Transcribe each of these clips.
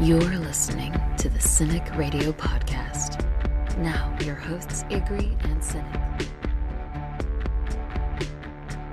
You're listening to the Cynic Radio Podcast. Now, your hosts, Igri and Cynic.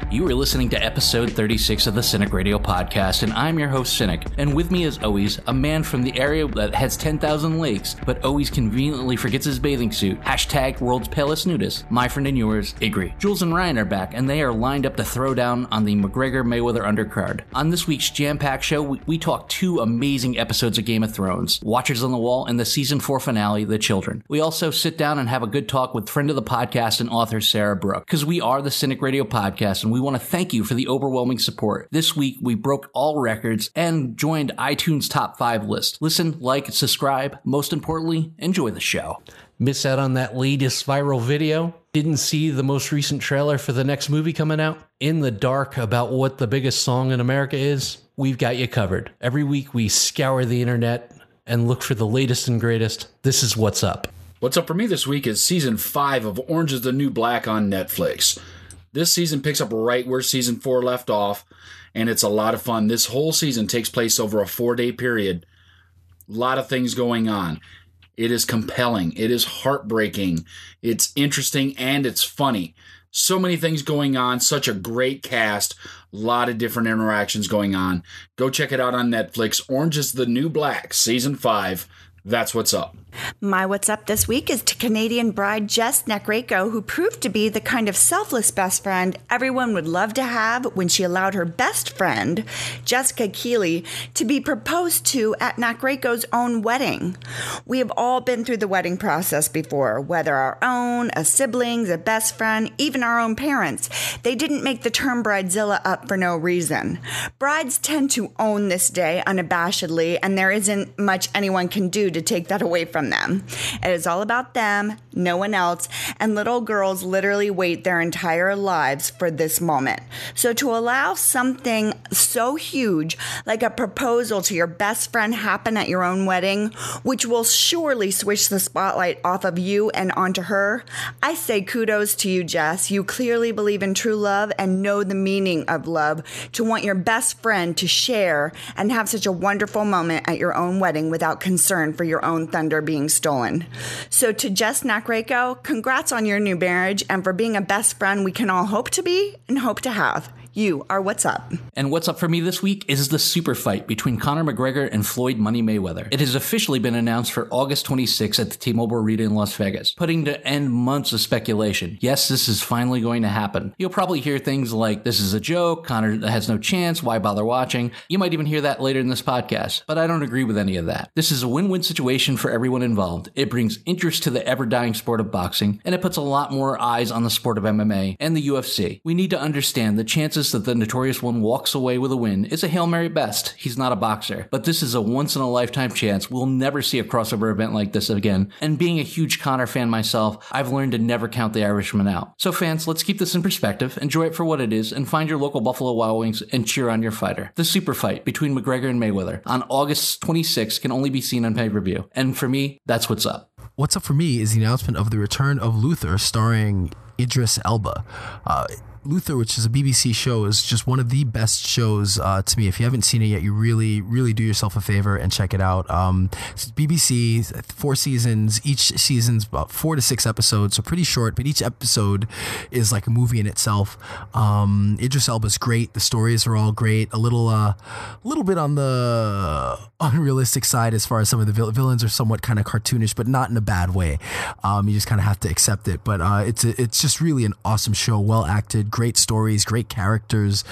You are listening to episode 36 of the Cynic Radio Podcast, and I'm your host, Cynic. And with me, as always, a man from the area that has 10,000 lakes, but always conveniently forgets his bathing suit. Hashtag world's palest nudist. My friend and yours, Igri. Jules and Ryan are back, and they are lined up to throw down on the McGregor-Mayweather undercard. On this week's jam-packed show, we talk two amazing episodes of Game of Thrones, Watchers on the Wall, and the season 4 finale, The Children. We also sit down and have a good talk with friend of the podcast and author Sara Brooke, because we are the Cynic Radio Podcast, and we want to thank you for the overwhelming support. This week, we broke all records and joined iTunes Top 5 list. Listen, like, subscribe. Most importantly, enjoy the show. Miss out on that latest viral video? Didn't see the most recent trailer for the next movie coming out? In the dark about what the biggest song in America is? We've got you covered. Every week, we scour the internet and look for the latest and greatest. This is What's Up. What's up for me this week is Season 5 of Orange is the New Black on Netflix. This season picks up right where Season 4 left off, and it's a lot of fun. This whole season takes place over a 4-day period. A lot of things going on. It is compelling. It is heartbreaking. It's interesting, and it's funny. So many things going on. Such a great cast. A lot of different interactions going on. Go check it out on Netflix. Orange is the New Black, Season 5. That's what's up. My what's up this week is to Canadian bride Jess Nakrako, who proved to be the kind of selfless best friend everyone would love to have when she allowed her best friend, Jessica Keeley, to be proposed to at Nakrako's own wedding. We have all been through the wedding process before, whether our own, a sibling's, a best friend, even our own parents. They didn't make the term bridezilla up for no reason. Brides tend to own this day unabashedly, and there isn't much anyone can do to take that away from them. It is all about them, no one else, and little girls literally wait their entire lives for this moment. So to allow something so huge like a proposal to your best friend happen at your own wedding, which will surely switch the spotlight off of you and onto her, I say kudos to you, Jess. You clearly believe in true love and know the meaning of love to want your best friend to share and have such a wonderful moment at your own wedding without concern for your own thunder being stolen. So to Jess Nakrako, congrats on your new marriage and for being a best friend we can all hope to be and hope to have. You are What's Up. And what's up for me this week is the super fight between Conor McGregor and Floyd Money Mayweather. It has officially been announced for August 26th at the T-Mobile Arena in Las Vegas, putting to end months of speculation. Yes, this is finally going to happen. You'll probably hear things like, this is a joke, Conor has no chance, why bother watching? You might even hear that later in this podcast, but I don't agree with any of that. This is a win-win situation for everyone involved. It brings interest to the ever-dying sport of boxing, and it puts a lot more eyes on the sport of MMA and the UFC. We need to understand the chances that the Notorious One walks away with a win is a Hail Mary best. He's not a boxer, but this is a once-in-a-lifetime chance. We'll never see a crossover event like this again, and being a huge Conor fan myself, I've learned to never count the Irishman out. So fans, let's keep this in perspective, enjoy it for what it is, and find your local Buffalo Wild Wings and cheer on your fighter. The super fight between McGregor and Mayweather on August 26th can only be seen on pay-per-view, and for me, that's what's up. What's up for me is the announcement of the return of Luther starring Idris Elba. Luther, which is a BBC show, is just one of the best shows to me. If you haven't seen it yet, you really, really do yourself a favor and check it out. It's BBC, 4 seasons. Each season's about 4 to 6 episodes, so pretty short, but each episode is like a movie in itself. Idris Elba's great. The stories are all great. A little bit on the unrealistic side as far as some of the villains are somewhat kind of cartoonish, but not in a bad way. You just kind of have to accept it. But it's just really an awesome show, well acted. Great stories, great characters,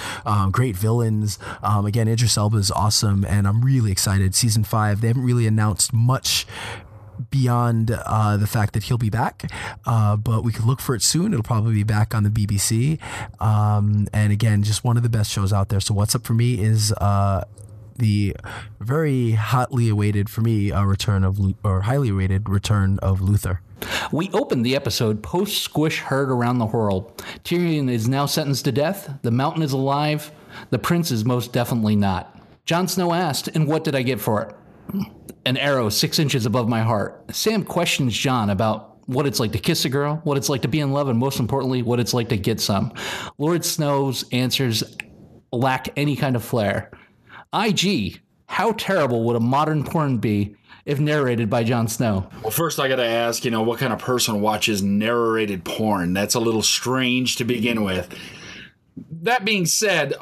great villains. Again, Idris Elba is awesome, and I'm really excited. Season 5, they haven't really announced much beyond the fact that he'll be back, but we can look for it soon. It'll probably be back on the BBC. And again, just one of the best shows out there. So what's up for me is the very hotly awaited, for me, highly awaited return of Luther. We opened the episode post-squish heard around the world. Tyrion is now sentenced to death. The Mountain is alive. The Prince is most definitely not. Jon Snow asked, and what did I get for it? An arrow 6 inches above my heart. Sam questions Jon about what it's like to kiss a girl, what it's like to be in love, and most importantly, what it's like to get some. Lord Snow's answers lack any kind of flair. IG How terrible would a modern porn be if narrated by Jon Snow? Well, first I got to ask, what kind of person watches narrated porn? That's a little strange to begin with. That being said,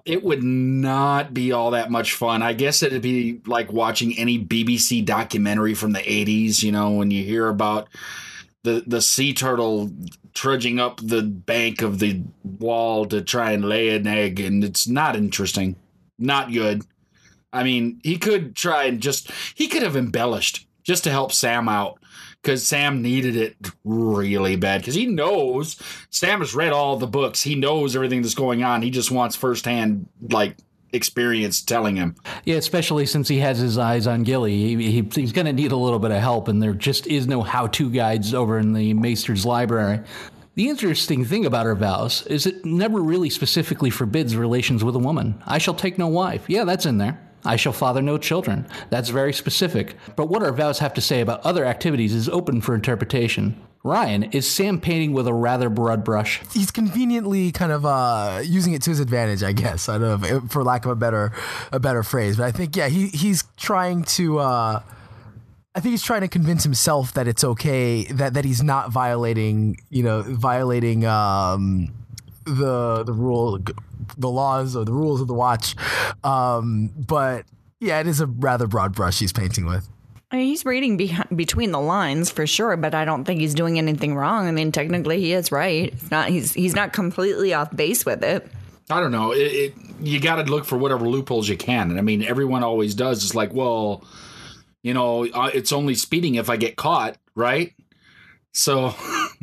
it would not be all that much fun. I guess it'd be like watching any BBC documentary from the 80s, when you hear about the sea turtle trudging up the bank of the wall to try and lay an egg, and it's not interesting. Not good. I mean, he could have embellished just to help Sam out, because Sam needed it really bad, because he knows, Sam has read all the books. He knows everything that's going on. He just wants firsthand, experience telling him. Yeah, especially since he has his eyes on Gilly. He's going to need a little bit of help, and there just is no how-to guides over in the Maester's library. The interesting thing about her vows is it never really specifically forbids relations with a woman. I shall take no wife. Yeah, that's in there. I shall father no children. That's very specific. But what our vows have to say about other activities is open for interpretation. Ryan, is Sam painting with a rather broad brush? He's conveniently kind of using it to his advantage, I guess. I don't know, for lack of a better phrase. But I think, he's trying to... I think he's trying to convince himself that it's okay, that he's not violating the rule, the laws or the rules of the watch. But yeah, it is a rather broad brush he's painting with. I mean, he's reading between the lines for sure, but I don't think he's doing anything wrong. I mean, technically he is right. It's not, he's not completely off base with it. I don't know. You got to look for whatever loopholes you can. And I mean, everyone always does. It's like, well, it's only speeding if I get caught, right? So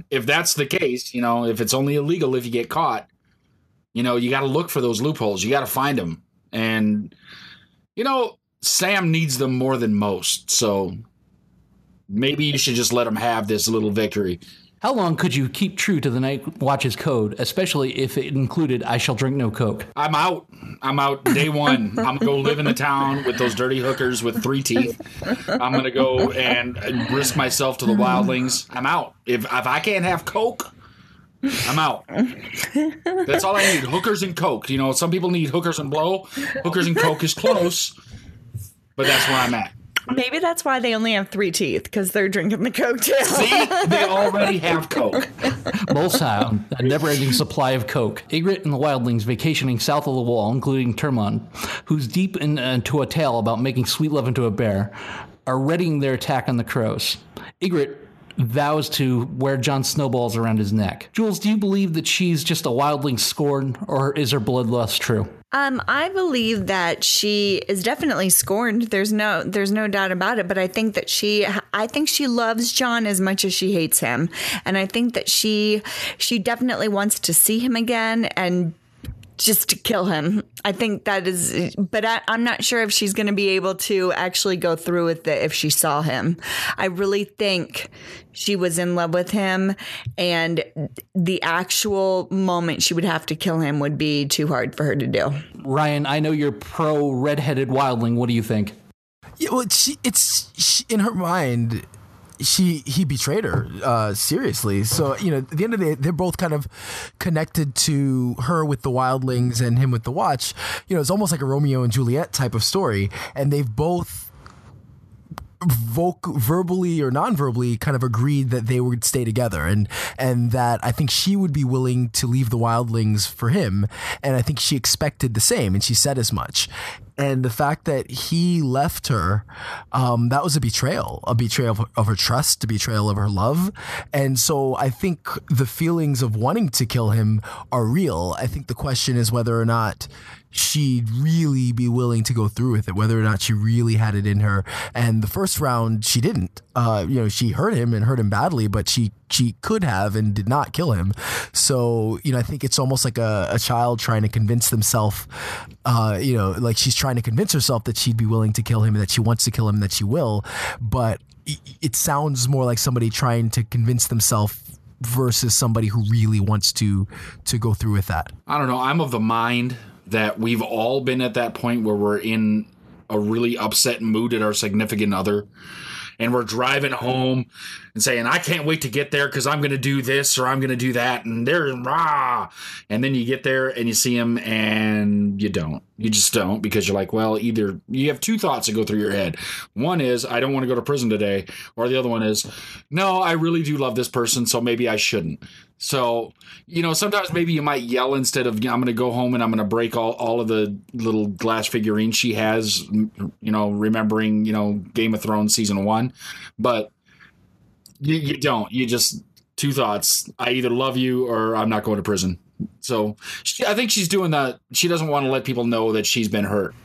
if that's the case, if it's only illegal if you get caught, you got to look for those loopholes. You got to find them. And, Sam needs them more than most. So maybe you should just let him have this little victory. How long could you keep true to the Night Watch's code, especially if it included I shall drink no Coke? I'm out day one. I'm going to go live in the town with those dirty hookers with 3 teeth. I'm going to go and risk myself to the wildlings. I'm out. If I can't have Coke, I'm out. That's all I need. Hookers and Coke. Some people need hookers and blow. Hookers and Coke is close, but that's where I'm at. Maybe that's why they only have 3 teeth, because they're drinking the Coke too. See? They already have Coke. Bullseye, a never-ending supply of Coke. Ygritte and the wildlings vacationing south of the wall, including Termon, who's deep into a tale about making sweet love into a bear, are readying their attack on the crows. Ygritte vows to wear Jon Snowballs around his neck. Jules, do you believe that she's just a wildling scorned, or is her bloodlust true? I believe that she is definitely scorned. There's no doubt about it. But I think that she loves Jon as much as she hates him, and I think that she definitely wants to see him again and just to kill him. I think that is, but I'm not sure if she's going to be able to actually go through with it if she saw him. I really think she was in love with him, and the actual moment she would have to kill him would be too hard for her to do. Ryan, I know you're pro redheaded wildling. What do you think? Yeah, well, it's in her mind, he betrayed her, seriously. So, at the end of the day, they're both kind of connected to her with the wildlings and him with the watch. It's almost like a Romeo and Juliet type of story. And they've both verbally or non-verbally kind of agreed that they would stay together, and that I think she would be willing to leave the wildlings for him, and I think she expected the same, and she said as much. And the fact that he left her, that was a betrayal of her trust, a betrayal of her love. And so I think the feelings of wanting to kill him are real. I think the question is whether or not she'd really be willing to go through with it, whether or not she really had it in her. And the first round, she didn't. She hurt him and hurt him badly, but she could have and did not kill him. So, I think it's almost like a child trying to convince themselves, like she's trying to convince herself that she'd be willing to kill him and that she wants to kill him and that she will. But it sounds more like somebody trying to convince themselves versus somebody who really wants to go through with that. I don't know. I'm of the mind that we've all been at that point where we're in a really upset mood at our significant other, and we're driving home and saying, I can't wait to get there because I'm going to do this or I'm going to do that. And they're rah. And then you get there and you see them and you don't. You just don't, because you're like, well, either you have two thoughts that go through your head. One is, I don't want to go to prison today. Or the other one is, no, I really do love this person, so maybe I shouldn't. So, sometimes maybe you might yell instead of, I'm going to go home and I'm going to break all of the little glass figurines she has, remembering, Game of Thrones season 1. But you don't. You just, two thoughts. I either love you or I'm not going to prison. So I think she's doing that. She doesn't want to let people know that she's been hurt.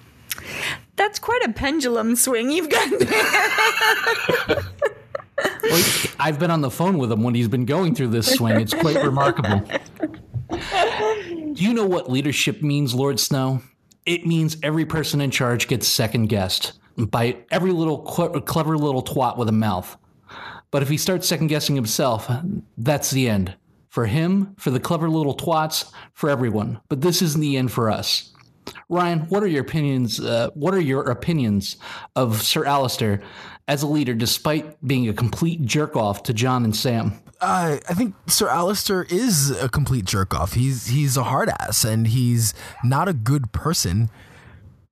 That's quite a pendulum swing you've got there. Well, I've been on the phone with him when he's been going through this swing. It's quite remarkable. Do you know what leadership means, Lord Snow? It means every person in charge gets second guessed by every little clever little twat with a mouth. But if he starts second guessing himself, that's the end. For him, for the clever little twats, for everyone. But this isn't the end for us. Ryan, what are your opinions? What are your opinions of Sir Alistair as a leader, despite being a complete jerk off to Jon and Sam? I think Sir Alistair is a complete jerk off. He's a hard ass and he's not a good person.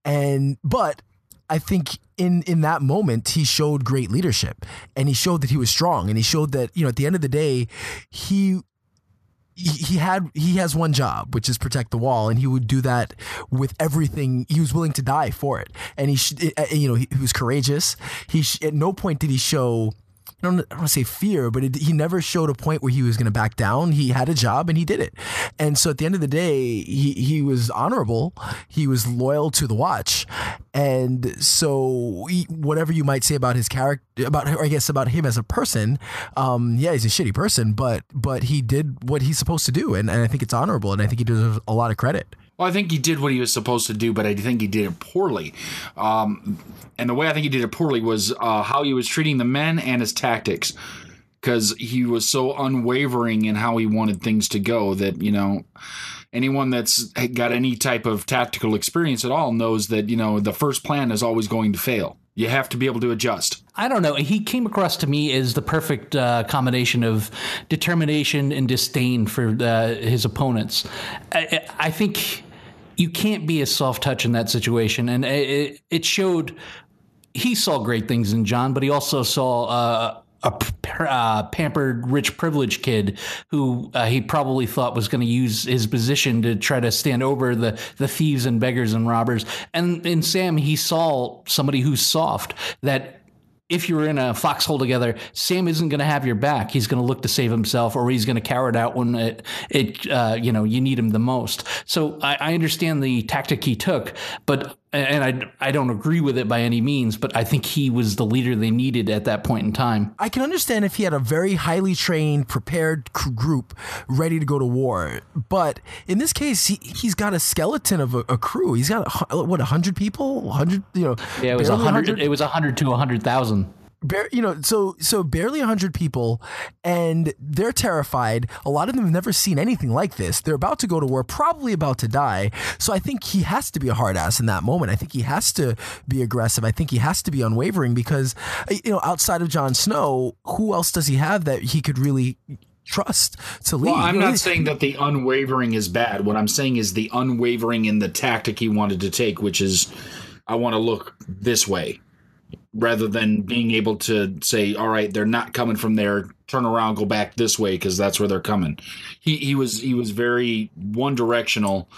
But I think in that moment he showed great leadership, and he showed that he was strong, and he showed that, at the end of the day, he has one job, which is protect the wall, and he would do that with everything. He was willing to die for it, and he was courageous. At no point did he show, I don't want to say fear, but he never showed a point where he was going to back down. He had a job and he did it. And so at the end of the day, he was honorable. He was loyal to the watch. And so whatever you might say about his character, about him as a person, he's a shitty person, but he did what he's supposed to do. And I think it's honorable, and I think he deserves a lot of credit. Well, I think he did what he was supposed to do, but I think he did it poorly. And the way I think he did it poorly was how he was treating the men and his tactics, because he was so unwavering in how he wanted things to go that, anyone that's got any type of tactical experience at all knows that, the first plan is always going to fail. You have to be able to adjust. I don't know. He came across to me as the perfect combination of determination and disdain for his opponents. I think you can't be a soft touch in that situation. And it showed he saw great things in Jon, but he also saw a pampered, rich, privileged kid who he probably thought was going to use his position to try to stand over the thieves and beggars and robbers. And in Sam, he saw somebody who's soft, that if you're in a foxhole together, Sam isn't going to have your back. He's going to look to save himself, or he's going to cower it out when you need him the most. So I understand the tactic he took, but I don't agree with it by any means, but I think he was the leader they needed at that point in time. I can understand if he had a very highly trained, prepared group ready to go to war. But in this case, he's got a skeleton of a crew. He's got, 100 people? 100, Yeah, it was 100. It was 100 to 100,000. So barely 100 people, and they're terrified. A lot of them have never seen anything like this. They're about to go to war, probably about to die. So I think he has to be a hard ass in that moment. I think he has to be aggressive. I think he has to be unwavering, because, outside of Jon Snow, who else does he have that he could really trust to lead? Well, I'm not saying that the unwavering is bad. What I'm saying is the unwavering in the tactic he wanted to take, which is, I want to look this way, rather than being able to say, all right, they're not coming from there, turn around, go back this way, because that's where they're coming. He was very one directional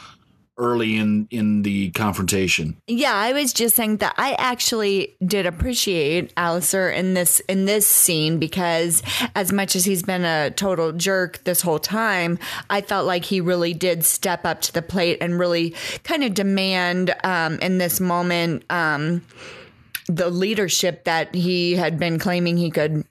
early in the confrontation. Yeah, I was just saying that I actually did appreciate Alistair in this scene, because as much as he's been a total jerk this whole time, I felt like he really did step up to the plate and really kind of demand in this moment the leadership that he had been claiming he could,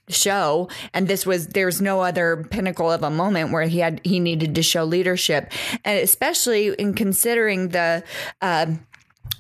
show. And there's no other pinnacle of a moment where he needed to show leadership. And especially in considering the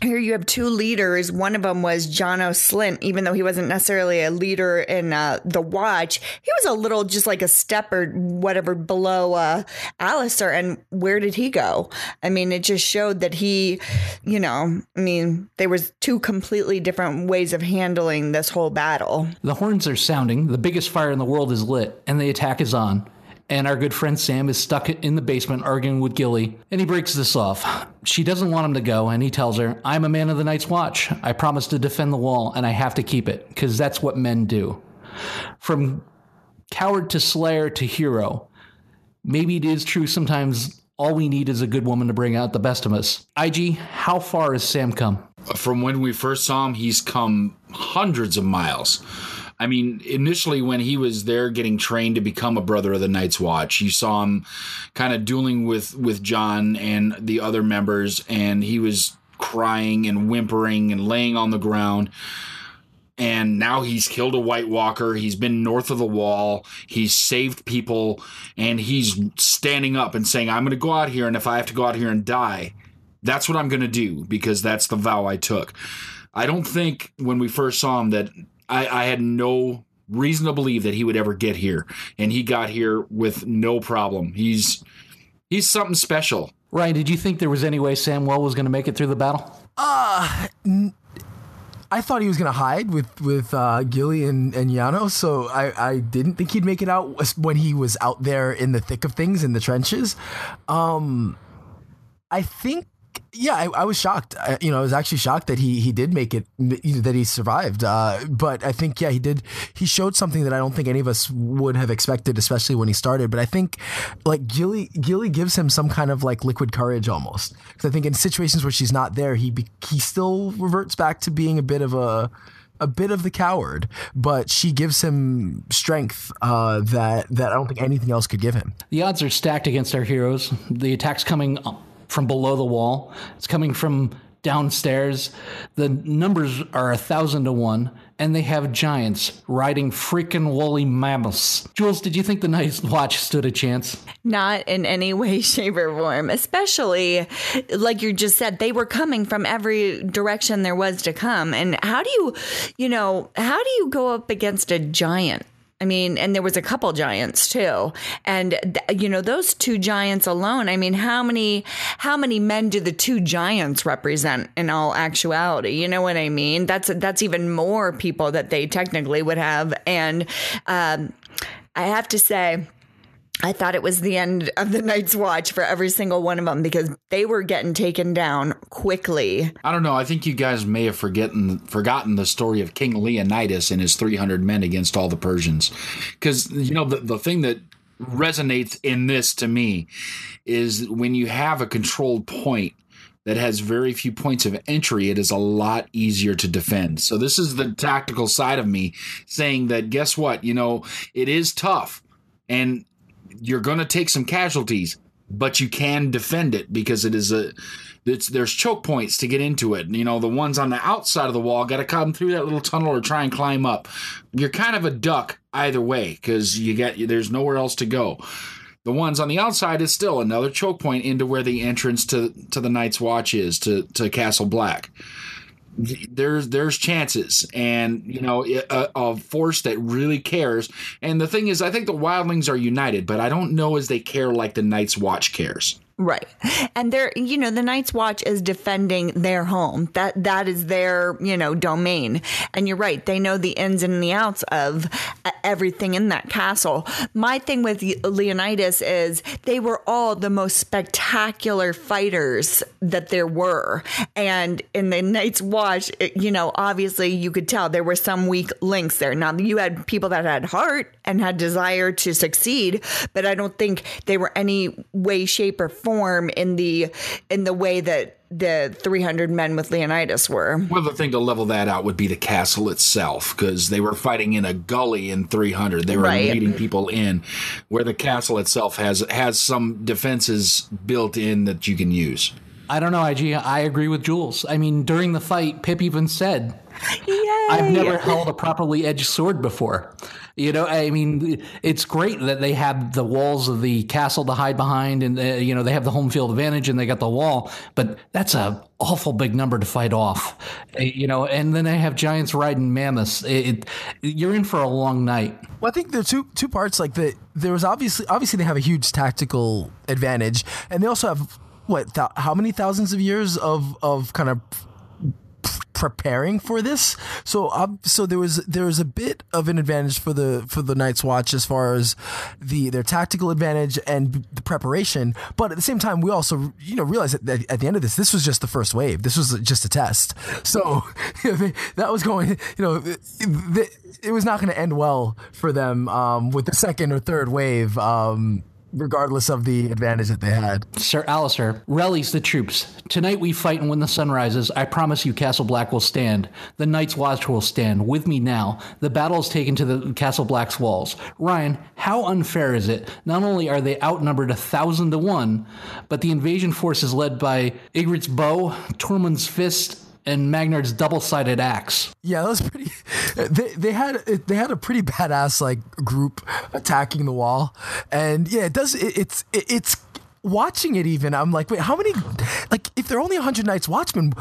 here you have two leaders. One of them was John O'Slint, even though he wasn't necessarily a leader in the Watch. He was a little just like a step or whatever below Alistair. And where did he go? I mean, it just showed that he, there was two completely different ways of handling this whole battle. The horns are sounding, the biggest fire in the world is lit, and the attack is on. And our good friend Sam is stuck in the basement arguing with Gilly, and he breaks this off. She doesn't want him to go, and he tells her, I'm a man of the Night's Watch. I promised to defend the wall, and I have to keep it, because that's what men do. From coward to slayer to hero, maybe it is true sometimes all we need is a good woman to bring out the best of us. IG, how far has Sam come? From when we first saw him, he's come hundreds of miles. I mean, initially when he was there getting trained to become a brother of the Night's Watch, you saw him kind of dueling with John and the other members, and he was crying and whimpering and laying on the ground. And now he's killed a White Walker. He's been north of the wall. He's saved people, and he's standing up and saying, I'm going to go out here, and if I have to go out here and die, that's what I'm going to do, because that's the vow I took. I don't think when we first saw him that I had no reason to believe that he would ever get here, and he got here with no problem. He's something special. Ryan, did you think there was any way Samwell was going to make it through the battle? I thought he was going to hide with Gilly and Yano, so I didn't think he'd make it out when he was out there in the thick of things in the trenches. I think. Yeah, I was shocked. I was actually shocked that he did make it, that he survived. But I think, he did. He showed something that I don't think any of us would have expected, especially when he started. But I think, like, Gilly gives him some kind of like liquid courage almost. Because I think in situations where she's not there, he still reverts back to being a bit of the coward, but she gives him strength that I don't think anything else could give him. The odds are stacked against our heroes. The attack's coming from below the wall. It's coming from downstairs. The numbers are 1,000 to 1, and they have giants riding freaking woolly mammoths. Jules, did you think the Night's Watch stood a chance? Not in any way, shape, or form. Especially, like you just said, they were coming from every direction there was to come. And how do you go up against a giant? I mean, and there was a couple giants too. And, those two giants alone, I mean, how many men do the two giants represent in all actuality? You know what I mean? That's even more people that they technically would have. And I have to say, I thought it was the end of the Night's Watch for every single one of them, because they were getting taken down quickly. I don't know. I think you guys may have forgotten the story of King Leonidas and his 300 men against all the Persians. Because, the thing that resonates in this to me is when you have a controlled point that has very few points of entry, it is a lot easier to defend. So this is the tactical side of me saying that, guess what? It is tough. And you're going to take some casualties, but you can defend it because there's choke points to get into it. The ones on the outside of the wall got to come through that little tunnel or try and climb up. You're kind of a duck either way because there's nowhere else to go. The ones on the outside is still another choke point into where the entrance to the Night's Watch is, to Castle Black. There's chances, and a force that really cares. And the thing is, I think the wildlings are united, but I don't know as they care like the Night's Watch cares. Right. And the Night's Watch is defending their home. That is their, domain. And you're right. They know the ins and the outs of everything in that castle. My thing with Leonidas is they were all the most spectacular fighters that there were. And in the Night's Watch, obviously you could tell there were some weak links there. Now, you had people that had heart and had desire to succeed, but I don't think they were any way, shape, or form in the way that the 300 men with Leonidas were. Well, the thing to level that out would be the castle itself, because they were fighting in a gully in 300. They were leading people in, where the castle itself has some defenses built in that you can use. I don't know, IG. I agree with Jules. I mean, during the fight, Pip even said, Yay! I've never held a properly edged sword before. You know, I mean, it's great that they have the walls of the castle to hide behind, and you know, they have the home field advantage and they got the wall, but that's a awful big number to fight off. You know, and then they have giants riding mammoths. You're in for a long night. Well, I think there are two parts. Like there was obviously they have a huge tactical advantage, and they also have how many thousands of years of kind of preparing for this. So there was a bit of an advantage for the Night's Watch as far as their tactical advantage and the preparation. But at the same time, we also realize that at the end of this was just the first wave. This was just a test. So that was going. It was not going to end well for them with the second or third wave. Regardless of the advantage that they had. Sir Alistair, rallies the troops. Tonight we fight, and when the sun rises, I promise you Castle Black will stand. The Night's Watch will stand. With me now. The battle is taken to the Castle Black's walls. Ryan, how unfair is it? Not only are they outnumbered 1,000 to 1, but the invasion force is led by Ygritte's bow, Tormund's fist, and Magnard's double-sided axe. Yeah, that was pretty. They had a pretty badass group attacking the wall, and yeah, it does. It's watching it even. I'm like, wait, how many? If they're only 100 Night's Watchmen,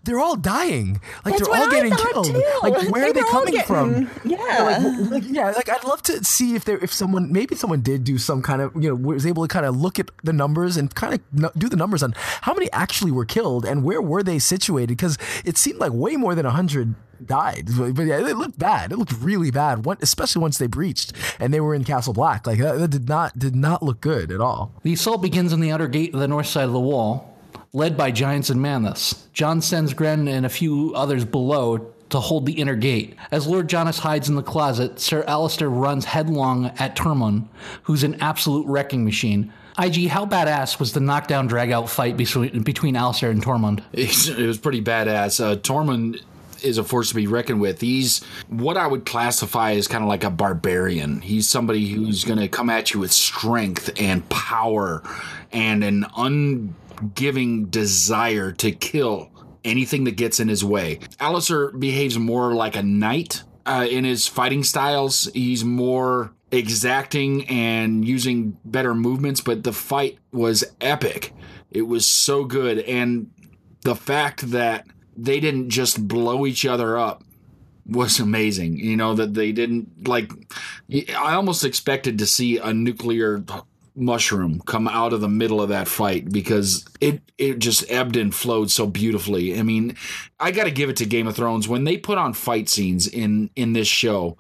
they're all dying. They're all getting killed. Too. Where are they coming from? Yeah. I'd love to see if someone did do some kind of was able to kind of look at the numbers and kind of do the numbers on how many actually were killed and where were they situated, because it seemed like way more than 100 died. But yeah, it looked bad. It looked really bad, especially once they breached and they were in Castle Black. That did not look good at all. The assault begins on the outer gate of the north side of the wall, led by giants and mammoths. Jon sends Gren and a few others below to hold the inner gate. As Lord Jonas hides in the closet, Sir Alistair runs headlong at Tormund, who's an absolute wrecking machine. IG, how badass was the knockdown drag-out fight between Alistair and Tormund? It was pretty badass. Tormund is a force to be reckoned with. He's what I would classify as kind of like a barbarian. He's somebody who's going to come at you with strength and power and an ungiving desire to kill anything that gets in his way. Alistair behaves more like a knight in his fighting styles. He's more exacting and using better movements, but the fight was epic. It was so good. And the fact that they didn't just blow each other up was amazing. That they didn't I almost expected to see a nuclear mushroom come out of the middle of that fight, because it just ebbed and flowed so beautifully. I mean, I got to give it to Game of Thrones. When they put on fight scenes in this show,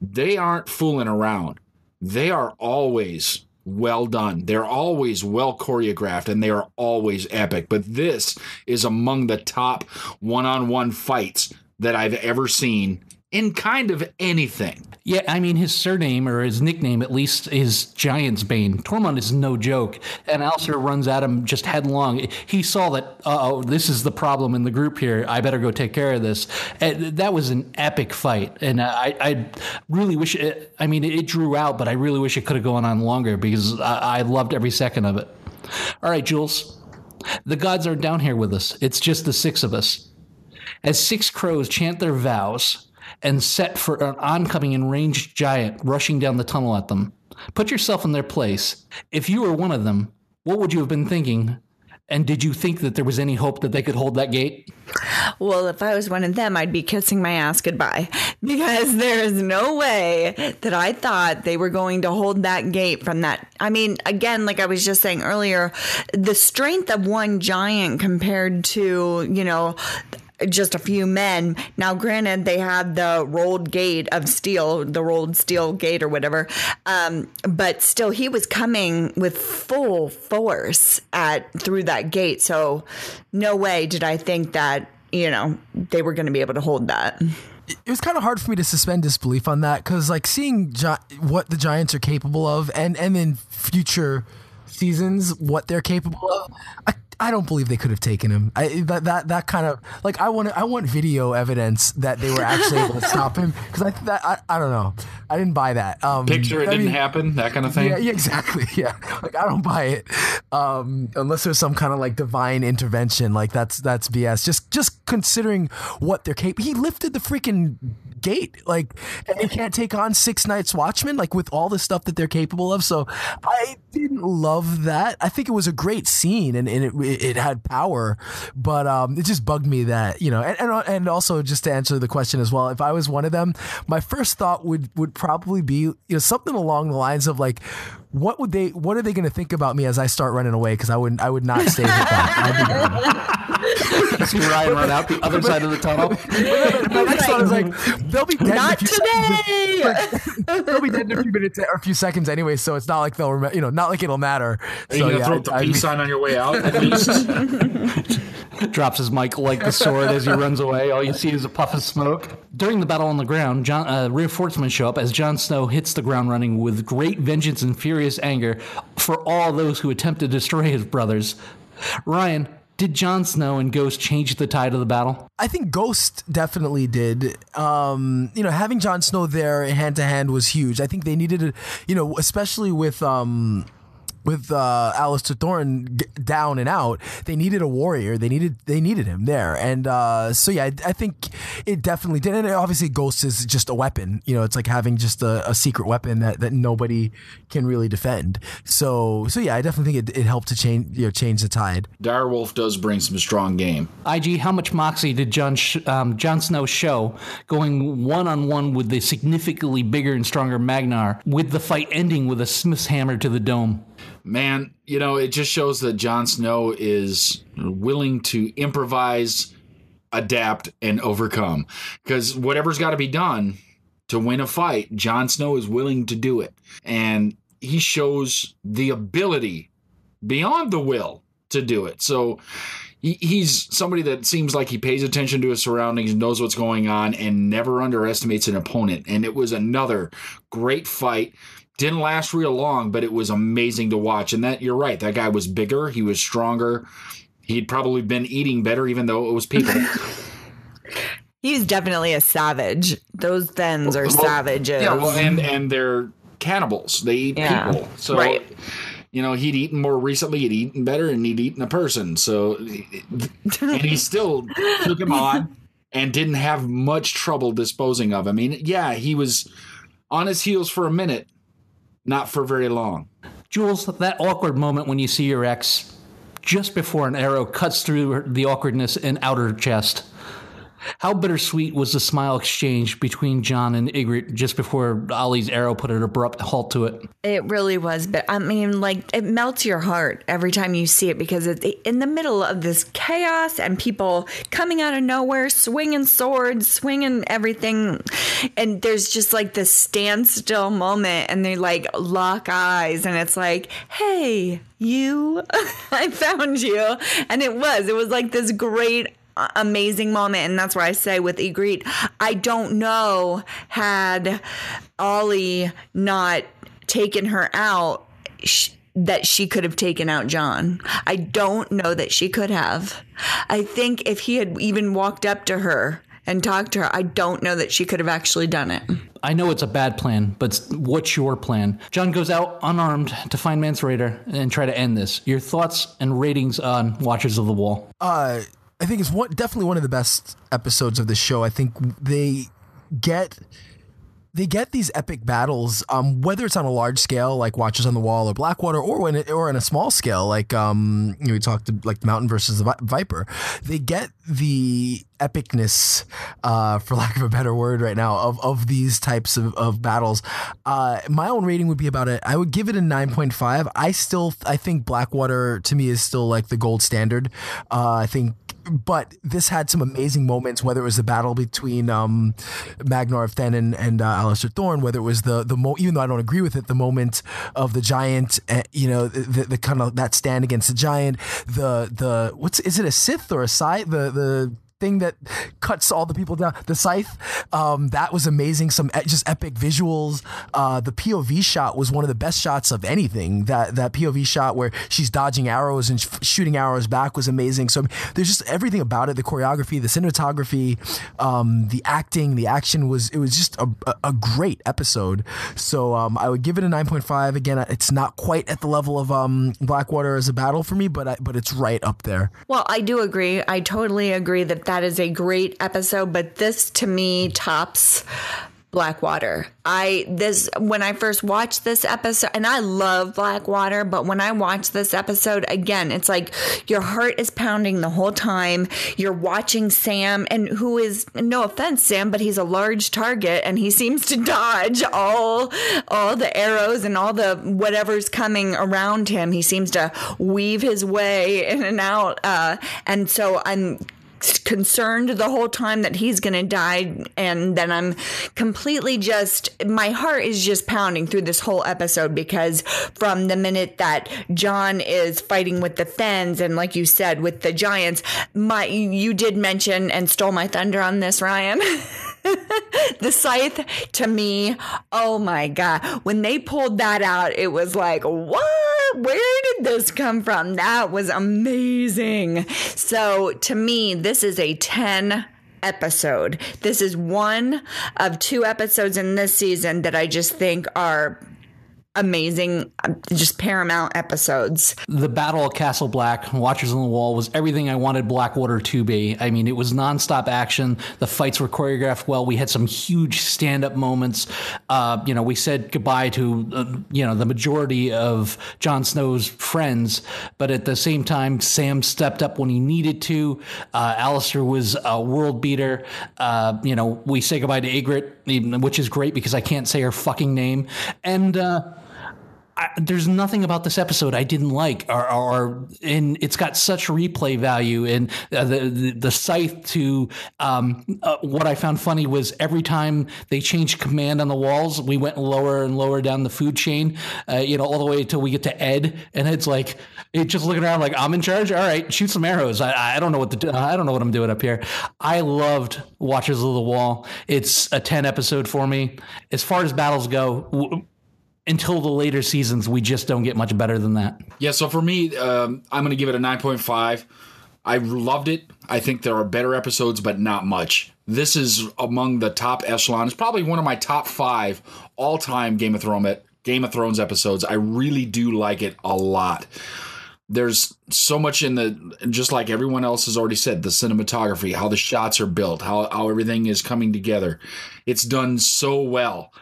they aren't fooling around. They are always well done. They're always well choreographed, and they are always epic. But this is among the top one-on-one fights that I've ever seen in kind of anything. Yeah, I mean, his surname, or his nickname at least, is Giant's Bane. Tormund is no joke, and Alistair runs at him just headlong. He saw that, this is the problem in the group here. I better go take care of this. And that was an epic fight, and I really wish it drew out, but I really wish it could have gone on longer, because I loved every second of it. All right, Jules, the gods are down here with us. It's just the six of us. As 6 crows chant their vows and set for an oncoming enraged giant rushing down the tunnel at them. Put yourself in their place. If you were one of them, what would you have been thinking? And did you think that there was any hope that they could hold that gate? Well, if I was one of them, I'd be kissing my ass goodbye, because there is no way that I thought they were going to hold that gate from that. I mean, again, like I was just saying earlier, the strength of one giant compared to, just a few men. Now, granted, they had the rolled gate of steel, the rolled steel gate or whatever. But still, he was coming with full force through that gate. So no way did I think that, they were going to be able to hold that. It was kind of hard for me to suspend disbelief on that, because seeing what the Giants are capable of and in future seasons what they're capable of, I don't believe they could have taken him. That kind of I want video evidence that they were actually able to stop him, because I don't know, I didn't buy that. Picture it didn't happen, that kind of thing. Yeah, exactly. Yeah, I don't buy it unless there's some kind of divine intervention. That's BS. Just considering what they're capable. He lifted the freaking gate, like, and they can't take on 6 Night's Watchmen, like, with all the stuff that they're capable of. So I didn't love that. I think it was a great scene, and it had power, but it just bugged me that, you know, and also just to answer the question as well, if I was one of them, my first thought would probably be, you know, something along the lines of like, what are they going to think about me as I start running away? Because I would not stay with that. See Ryan run out the other side of the tunnel. My next thought is like, they'll be dead. Not today. They'll be dead in a few minutes or a few seconds anyway. So it's not like they'll, you know, not like it'll matter. Are you gonna throw up the peace sign on your way out at least? Drops his mic like the sword as he runs away. All you see is a puff of smoke. During the battle on the ground, reinforcements show up as Jon Snow hits the ground running with great vengeance and furious anger for all those who attempt to destroy his brothers. Ryan, did Jon Snow and Ghost change the tide of the battle? I think Ghost definitely did. You know, having Jon Snow there hand to hand was huge. I think they needed it, you know, especially with Alistair Thorne down and out, they needed a warrior. They needed him there, and so yeah, I think it definitely did. And obviously, Ghost is just a weapon. You know, it's like having just a secret weapon that nobody can really defend. So yeah, I definitely think it helped to change the tide. Direwolf does bring some strong game. IG, how much moxie did Jon Snow show going one-on-one with the significantly bigger and stronger Magnar, with the fight ending with a Smith's hammer to the dome? Man, you know, it just shows that Jon Snow is willing to improvise, adapt, and overcome. Because whatever's got to be done to win a fight, Jon Snow is willing to do it. And he shows the ability beyond the will to do it. So he's somebody that seems like he pays attention to his surroundings, knows what's going on, and never underestimates an opponent. And it was another great fight. Didn't last real long, but it was amazing to watch. And that, you're right, that guy was bigger, he was stronger. He'd probably been eating better, even though it was people. He's definitely a savage. Those Thens are savages. Yeah, well, and they're cannibals. They eat people. So, right. You know, he'd eaten more recently, he'd eaten better, and he'd eaten a person. So, and he still took him on and didn't have much trouble disposing of him. I mean, yeah, he was on his heels for a minute. Not for very long. Jules, that awkward moment when you see your ex just before an arrow cuts through the awkwardness and outer chest. How bittersweet was the smile exchange between Jon and Ygritte just before Ollie's arrow put an abrupt halt to it? It really was. But I mean, like, it melts your heart every time you see it, because it's in the middle of this chaos and people coming out of nowhere, swinging swords, swinging everything. And there's just like this standstill moment, and they like lock eyes, and it's like, hey, you, I found you. And it was like this great, amazing moment. And that's why I say with Ygritte, I don't know, had Ollie not taken her out, that she could have taken out Jon. I don't know that she could have. I think if he had even walked up to her and talked to her, I don't know that she could have actually done it. I know it's a bad plan, but what's your plan? Jon goes out unarmed to find Mance Rayder and try to end this. Your thoughts and ratings on Watchers of the Wall? I think it's definitely one of the best episodes of the show. I think they get these epic battles, whether it's on a large scale like Watchers on the Wall or Blackwater, or on a small scale like we talked to, like Mountain versus the Viper. They get the epicness, for lack of a better word right now, of these types of battles. My own rating would be about it. I would give it a 9.5. I think Blackwater to me is still like the gold standard. But this had some amazing moments, whether it was the battle between Magnar of Then and Alistair Thorne, whether it was even though I don't agree with it, the moment of the giant, the kind of that stand against the giant, is it a Sith or a Scythe? The thing that cuts all the people down, the scythe, that was amazing. Some just epic visuals. The POV shot was one of the best shots of anything. That POV shot where she's dodging arrows and shooting arrows back was amazing. So there's just everything about it. The choreography, the cinematography, the acting, the action it was just a great episode. So I would give it a 9.5. Again, it's not quite at the level of Blackwater as a battle for me, but it's right up there. Well, I do agree. I totally agree that that is a great episode, but this to me tops Blackwater. When I first watched this episode, and I love Blackwater, but when I watched this episode again, it's like your heart is pounding the whole time. You're watching Sam, and who is, no offense, Sam, but he's a large target, and he seems to dodge all the arrows and all the whatever's coming around him. He seems to weave his way in and out, and so I'm concerned the whole time that he's going to die, and then I'm completely my heart is just pounding through this whole episode, because from the minute that John is fighting with the Fens and, like you said, with the giants, you did mention and stole my thunder on this, Ryan. The scythe, to me, oh my God, when they pulled that out, it was like, what? Where did this come from? That was amazing. So to me, this is a 10 episode. This is one of 2 episodes in this season that I just think are amazing, just paramount episodes. The Battle of Castle Black, Watchers on the Wall, was everything I wanted Blackwater to be. I mean, it was nonstop action. The fights were choreographed well. We had some huge stand-up moments. We said goodbye to, the majority of Jon Snow's friends, but at the same time, Sam stepped up when he needed to. Alistair was a world beater. We say goodbye to Ygritte, which is great because I can't say her fucking name. And there's nothing about this episode I didn't like, and it's got such replay value. And the scythe to what I found funny was every time they changed command on the walls, we went lower and lower down the food chain, all the way until we get to Ed, and it's like just looking around like, I'm in charge. All right, shoot some arrows. I don't know what to do. I don't know what I'm doing up here. I loved Watchers of the Wall. It's a 10 episode for me. As far as battles go, until the later seasons, we just don't get much better than that. Yeah, so for me, I'm going to give it a 9.5. I loved it. I think there are better episodes, but not much. This is among the top echelon. It's probably one of my top 5 all-time Game of Thrones episodes. I really do like it a lot. There's so much just like everyone else has already said, the cinematography, how the shots are built, how everything is coming together. It's done so well.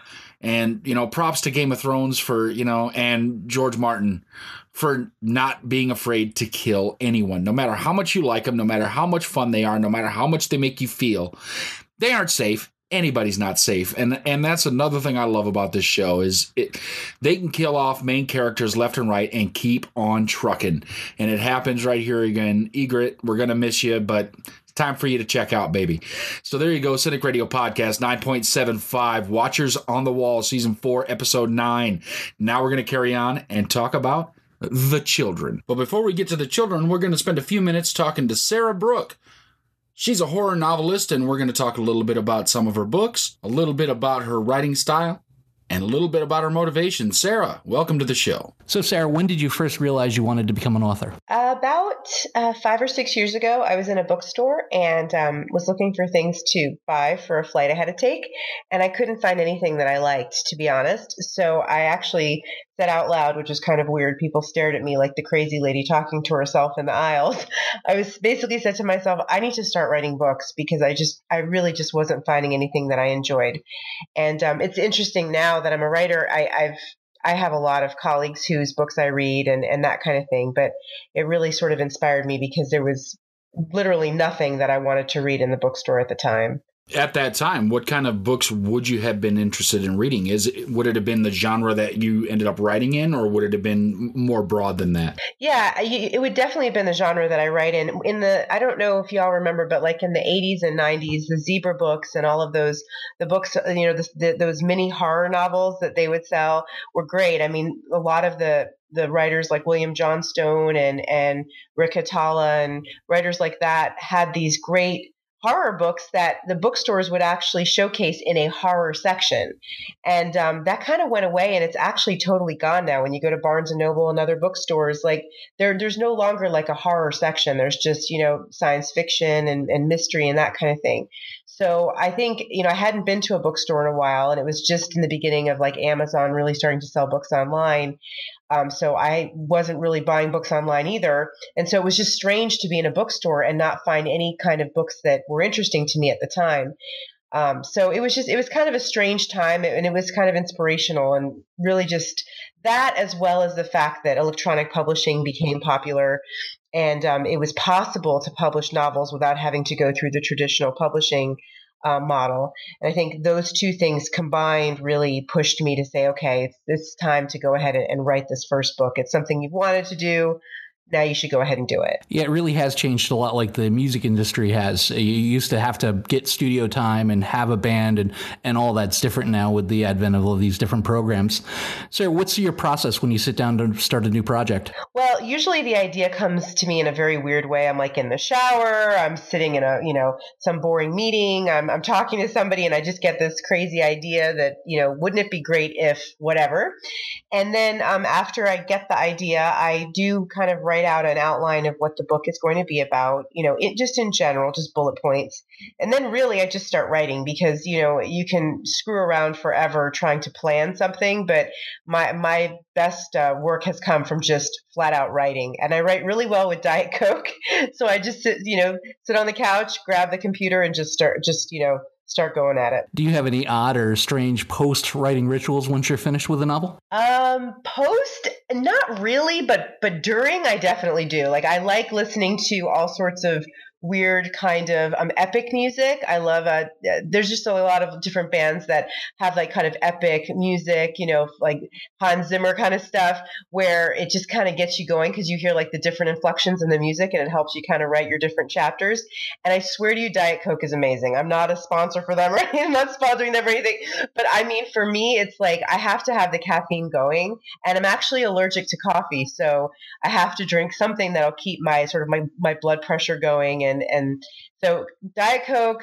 And, props to Game of Thrones for, and George Martin for not being afraid to kill anyone. No matter how much you like them, no matter how much fun they are, no matter how much they make you feel, they aren't safe. Anybody's not safe. And that's another thing I love about this show is they can kill off main characters left and right and keep on trucking. And it happens right here again. Ygritte, we're going to miss you, but time for you to check out, baby. So there you go, Cynic Radio Podcast 9.75, Watchers on the Wall, Season 4, Episode 9. Now we're going to carry on and talk about the children. But before we get to the children, we're going to spend a few minutes talking to Sara Brooke. She's a horror novelist, and we're going to talk a little bit about some of her books, a little bit about her writing style, and a little bit about her motivation. Sara, welcome to the show. So, Sara, when did you first realize you wanted to become an author? About 5 or 6 years ago, I was in a bookstore and was looking for things to buy for a flight I had to take, and I couldn't find anything that I liked, to be honest. So I actually said out loud, which was kind of weird. People stared at me like the crazy lady talking to herself in the aisles. I was basically said to myself, I need to start writing books because I really just wasn't finding anything that I enjoyed. And it's interesting now that I'm a writer. I have a lot of colleagues whose books I read and that kind of thing, but it really sort of inspired me because there was literally nothing that I wanted to read in the bookstore at the time. At that time, what kind of books would you have been interested in reading? Would it have been the genre that you ended up writing in, or would it have been more broad than that? Yeah, it would definitely have been the genre that I write in. I don't know if y'all remember, but like in the 80s and 90s, the Zebra books and all of those, the books, those mini horror novels that they would sell were great. I mean, a lot of the writers like William Johnstone and Rick Hatala and writers like that had these great horror books that the bookstores would actually showcase in a horror section. And that kind of went away, and it's actually totally gone now. When you go to Barnes & Noble and other bookstores, like there's no longer like a horror section. There's just, science fiction and mystery and that kind of thing. So I think, I hadn't been to a bookstore in a while, and it was just in the beginning of like Amazon really starting to sell books online. So I wasn't really buying books online either. And so it was just strange to be in a bookstore and not find any kind of books that were interesting to me at the time. So it was kind of a strange time, and it was kind of inspirational, and really just that, as well as the fact that electronic publishing became popular, and it was possible to publish novels without having to go through the traditional publishing model. And I think those two things combined really pushed me to say, okay, it's time to go ahead and write this first book. It's something you've wanted to do. Now you should go ahead and do it. Yeah, it really has changed a lot, like the music industry has. You used to have to get studio time and have a band, and all that's different now with the advent of all these different programs. So what's your process when you sit down to start a new project? Well, usually the idea comes to me in a very weird way. I'm like in the shower, I'm sitting in some boring meeting, I'm talking to somebody, and I just get this crazy idea that, wouldn't it be great if whatever? And then after I get the idea, I do kind of write out an outline of what the book is going to be about, just in general, just bullet points. And then really I just start writing, because, you can screw around forever trying to plan something, but my best work has come from just flat out writing. And I write really well with Diet Coke. So I just sit on the couch, grab the computer, and just start going at it. Do you have any odd or strange post-writing rituals once you're finished with a novel? Post, not really, but during, I definitely do. Like, I like listening to all sorts of weird kind of epic music. I love there's just a lot of different bands that have like kind of epic music, like Hans Zimmer kind of stuff, where it just kind of gets you going because you hear like the different inflections in the music, and it helps you kind of write your different chapters. And I swear to you, Diet Coke is amazing. I'm not a sponsor for them, right? I'm not sponsoring them or anything, but I mean, for me, it's like I have to have the caffeine going, and I'm actually allergic to coffee, so I have to drink something that'll keep my my blood pressure going. And so Diet Coke,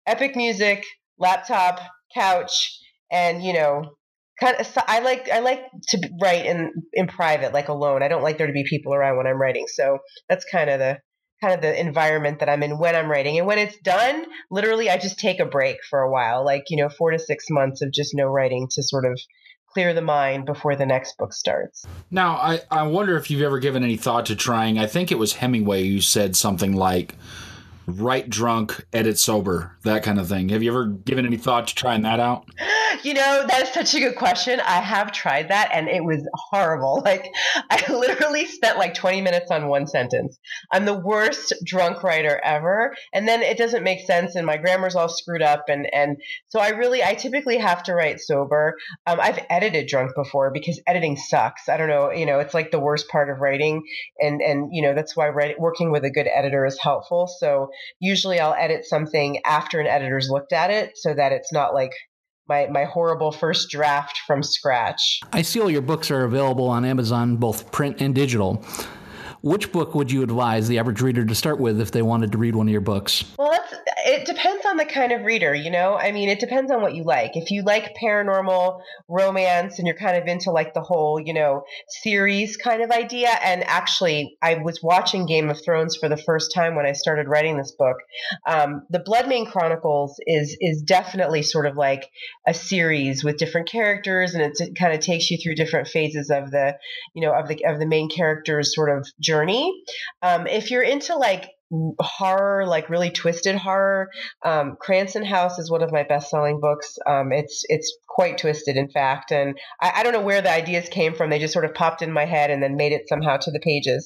epic music, laptop, couch, and I like to write in private, like alone. I don't like there to be people around when I'm writing. So that's kind of the environment that I'm in when I'm writing. And when it's done, literally I just take a break for a while, like 4 to 6 months of just no writing to sort of clear the mind before the next book starts. Now, I wonder if you've ever given any thought to trying, I think it was Hemingway who said something like, write drunk, edit sober, that kind of thing. Have you ever given any thought to trying that out? That's such a good question. I have tried that, and it was horrible. Like, I literally spent like 20 minutes on one sentence. I'm the worst drunk writer ever. And then it doesn't make sense, and my grammar's all screwed up. And so I typically have to write sober. I've edited drunk before because editing sucks. I don't know, it's like the worst part of writing. And that's why working with a good editor is helpful. So usually I'll edit something after an editor's looked at it, so that it's not like my horrible first draft from scratch. I see all your books are available on Amazon, both print and digital. Which book would you advise the average reader to start with if they wanted to read one of your books? Well, it depends on the kind of reader, I mean, it depends on what you like. If you like paranormal romance and you're kind of into like the whole, series kind of idea. And actually, I was watching Game of Thrones for the first time when I started writing this book. The Bloodmane Chronicles is definitely sort of like a series with different characters, and it kind of takes you through different phases of the, of the main character's sort of journey. If you're into like horror, like really twisted horror, Cranston House is one of my best-selling books. It's quite twisted, in fact, and I don't know where the ideas came from. They just sort of popped in my head and then made it somehow to the pages.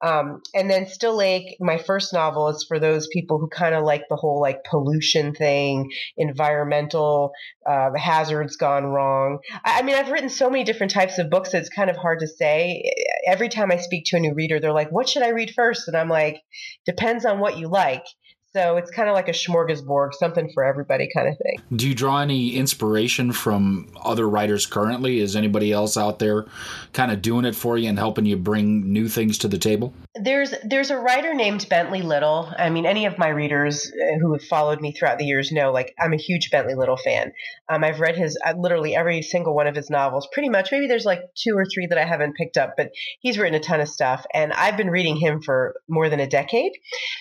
And then Still Lake, my first novel, is for those people who kind of like the whole like pollution thing, environmental hazards gone wrong. I mean, I've written so many different types of books that it's kind of hard to say. Every time I speak to a new reader, they're like, what should I read first? And I'm like, depends on what you like. So it's kind of like a smorgasbord, something for everybody kind of thing. Do you draw any inspiration from other writers currently? Is anybody else out there kind of doing it for you and helping you bring new things to the table? There's a writer named Bentley Little. I mean, any of my readers who have followed me throughout the years know, like, I'm a huge Bentley Little fan. I've read literally every single one of his novels, pretty much. Maybe there's like 2 or 3 that I haven't picked up, but he's written a ton of stuff, and I've been reading him for more than a decade.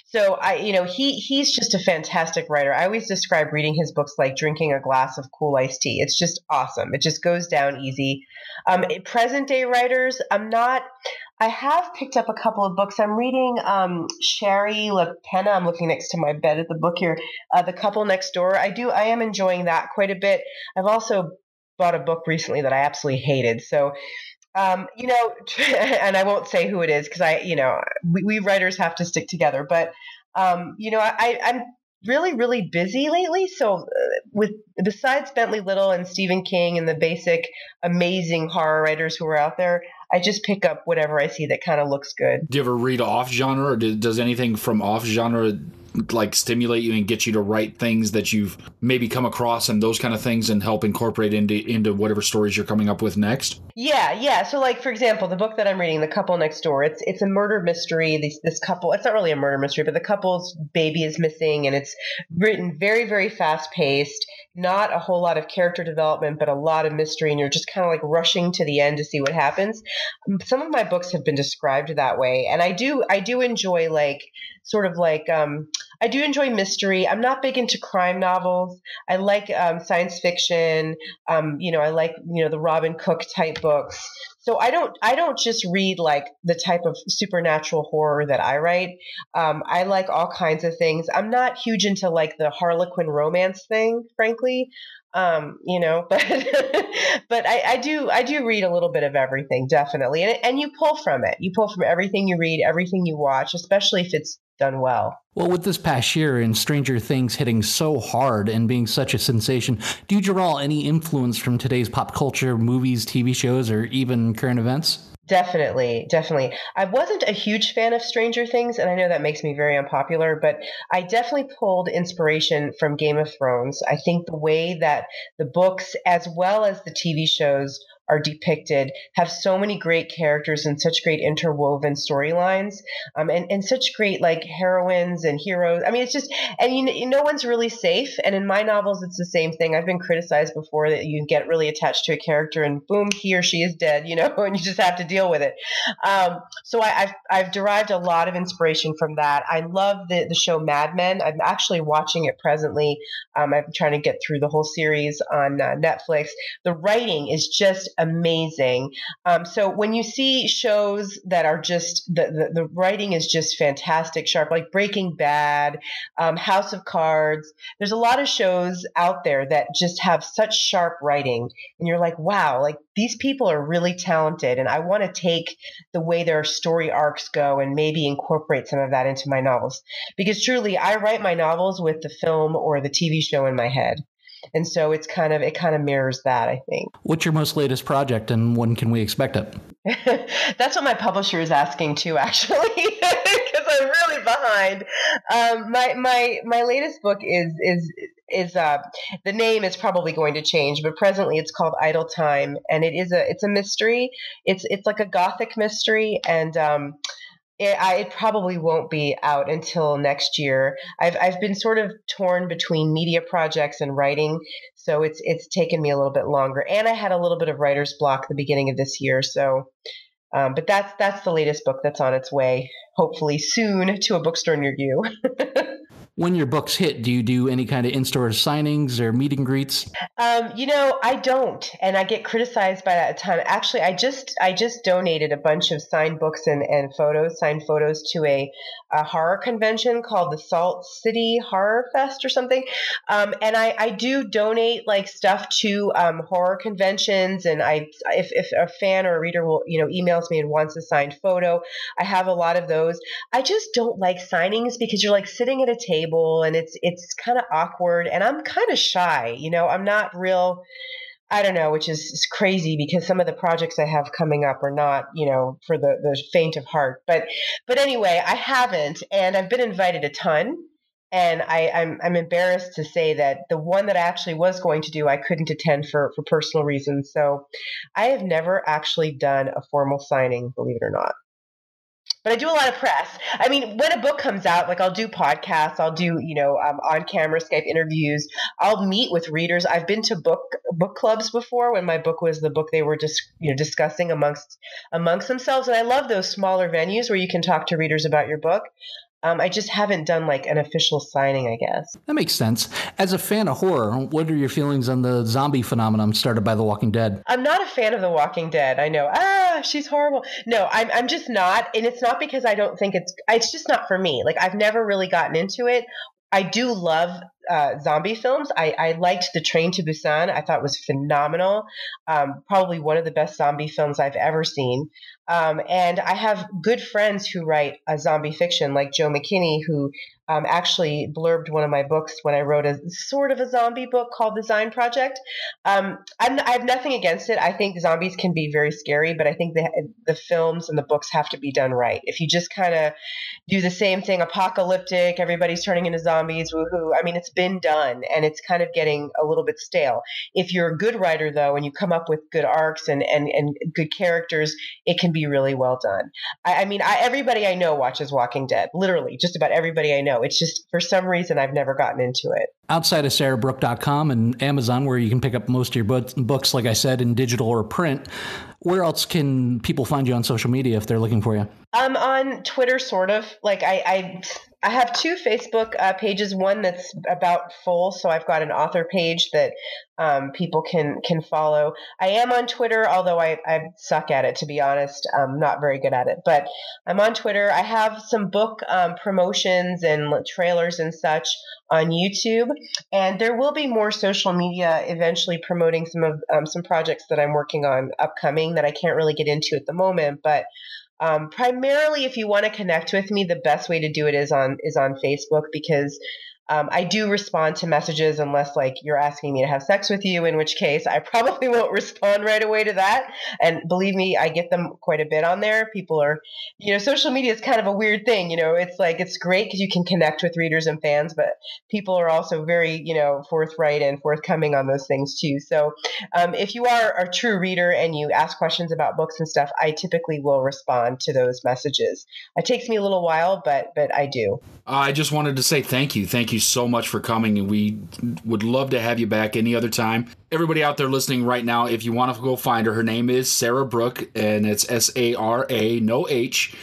So he he's just a fantastic writer. I always describe reading his books like drinking a glass of cool iced tea. It's just awesome. It just goes down easy. Present day writers, I have picked up a couple of books. I'm reading Sherry LaPena. I'm looking next to my bed at the book here. The Couple Next Door. I am enjoying that quite a bit. I've also bought a book recently that I absolutely hated. So, and I won't say who it is because we writers have to stick together. But, I'm really, really busy lately. So besides Bentley Little and Stephen King and the basic amazing horror writers who are out there, I just pick up whatever I see that kind of looks good. Do you ever read off genre, or does anything from off genre like stimulate you and get you to write things that you've maybe come across and those kind of things and help incorporate into whatever stories you're coming up with next? Yeah. So like, for example, the book that I'm reading, The Couple Next Door, it's a murder mystery. This couple, it's not really a murder mystery, but the couple's baby is missing, and it's written very, very fast paced, not a whole lot of character development, but a lot of mystery. And you're just kind of like rushing to the end to see what happens. Some of my books have been described that way. And I do enjoy I do enjoy mystery. I'm not big into crime novels. I like science fiction. I like, the Robin Cook type books. So I don't just read like the type of supernatural horror that I write. I like all kinds of things. I'm not huge into like the Harlequin romance thing, frankly. But but I do read a little bit of everything, definitely. And you pull from it. You pull from everything you read, everything you watch, especially if it's done well. Well, with this past year and Stranger Things hitting so hard and being such a sensation, do you draw any influence from today's pop culture, movies, TV shows, or even current events? Definitely. I wasn't a huge fan of Stranger Things, and I know that makes me very unpopular, but I definitely pulled inspiration from Game of Thrones. I think the way that the books, as well as the TV shows, are depicted have so many great characters and such great interwoven storylines, and such great like heroines and heroes. I mean, it's just, and no one's really safe. And in my novels, it's the same thing. I've been criticized before that you get really attached to a character and boom, he or she is dead, and you just have to deal with it. So I've derived a lot of inspiration from that. I love the show Mad Men. I'm actually watching it presently. I'm trying to get through the whole series on Netflix. The writing is just amazing. So when you see shows that are just the writing is just fantastic, sharp, like Breaking Bad, House of Cards. There's a lot of shows out there that just have such sharp writing, and you're like, wow, like these people are really talented, and I want to take the way their story arcs go and maybe incorporate some of that into my novels. Because truly, I write my novels with the film or the TV show in my head. And so it kind of mirrors that, I think. What's your most latest project, and when can we expect it? That's what my publisher is asking too, actually, because I'm really behind. My latest book is the name is probably going to change, but presently it's called Idle Time, and it's a mystery. It's like a gothic mystery, and it probably won't be out until next year. I've been sort of torn between media projects and writing, so it's taken me a little bit longer. And I had a little bit of writer's block at the beginning of this year. So, but that's the latest book that's on its way, hopefully soon, to a bookstore near you. When your books hit, do you do any kind of in-store signings or meet and greets? I don't, and I get criticized by that a ton. Actually, I just donated a bunch of signed books and signed photos to a horror convention called the Salt City Horror Fest or something. And I do donate like stuff to horror conventions, and if a fan or a reader will emails me and wants a signed photo, I have a lot of those. I just don't like signings because you're like sitting at a table and it's kind of awkward, and I'm kind of shy. I'm not real. I don't know, which is crazy because some of the projects I have coming up are not, for the faint of heart. But anyway, I haven't, and I've been invited a ton. And I'm embarrassed to say that the one that I actually was going to do, I couldn't attend for personal reasons. So I have never actually done a formal signing, believe it or not. But I do a lot of press. I mean, when a book comes out, like I'll do podcasts, I'll do, on-camera Skype interviews. I'll meet with readers. I've been to book clubs before when my book was the book they were just, discussing amongst themselves. And I love those smaller venues where you can talk to readers about your book. I just haven't done like an official signing, I guess. That makes sense. As a fan of horror, what are your feelings on the zombie phenomenon started by The Walking Dead? I'm not a fan of The Walking Dead. I know. She's horrible. No, I'm just not. And it's not because I don't think it's just not for me. Like, I've never really gotten into it. I do love zombie films. I liked The Train to Busan. I thought it was phenomenal. Probably one of the best zombie films I've ever seen. And I have good friends who write zombie fiction, like Joe McKinney, who actually blurbed one of my books when I wrote a sort of a zombie book called The Zine Project. I have nothing against it. I think zombies can be very scary, but I think the films and the books have to be done right. If you just kind of do the same thing, apocalyptic, everybody's turning into zombies, woohoo. I mean, it's been done, and it's kind of getting a little bit stale. If you're a good writer, though, and you come up with good arcs and good characters, it can be really well done. I mean, everybody I know watches Walking Dead. Literally, just about everybody I know. It's just, for some reason, I've never gotten into it. Outside of SarahBrooke.com and Amazon, where you can pick up most of your books, like I said, in digital or print, where else can people find you on social media if they're looking for you? On Twitter, sort of. Like I have two Facebook pages. One that's about full, so I've got an author page that people can follow. I am on Twitter, although I suck at it, to be honest. I'm not very good at it, but I'm on Twitter. I have some book promotions and trailers and such on YouTube, and there will be more social media eventually promoting some projects that I'm working on upcoming that I can't really get into at the moment, but primarily, if you want to connect with me, the best way to do it is on Facebook, because I do respond to messages unless like you're asking me to have sex with you, in which case I probably won't respond right away to that. And believe me, I get them quite a bit on there. People are, social media is kind of a weird thing. It's like, it's great because you can connect with readers and fans, but people are also very, forthright and forthcoming on those things too. So if you are a true reader and you ask questions about books and stuff, I typically will respond to those messages. It takes me a little while, but I do. I just wanted to say thank you. Thank you so much for coming, and we would love to have you back any other time. Everybody out there listening right now, if you want to go find her name is Sara Brooke, and it's Sara, no H.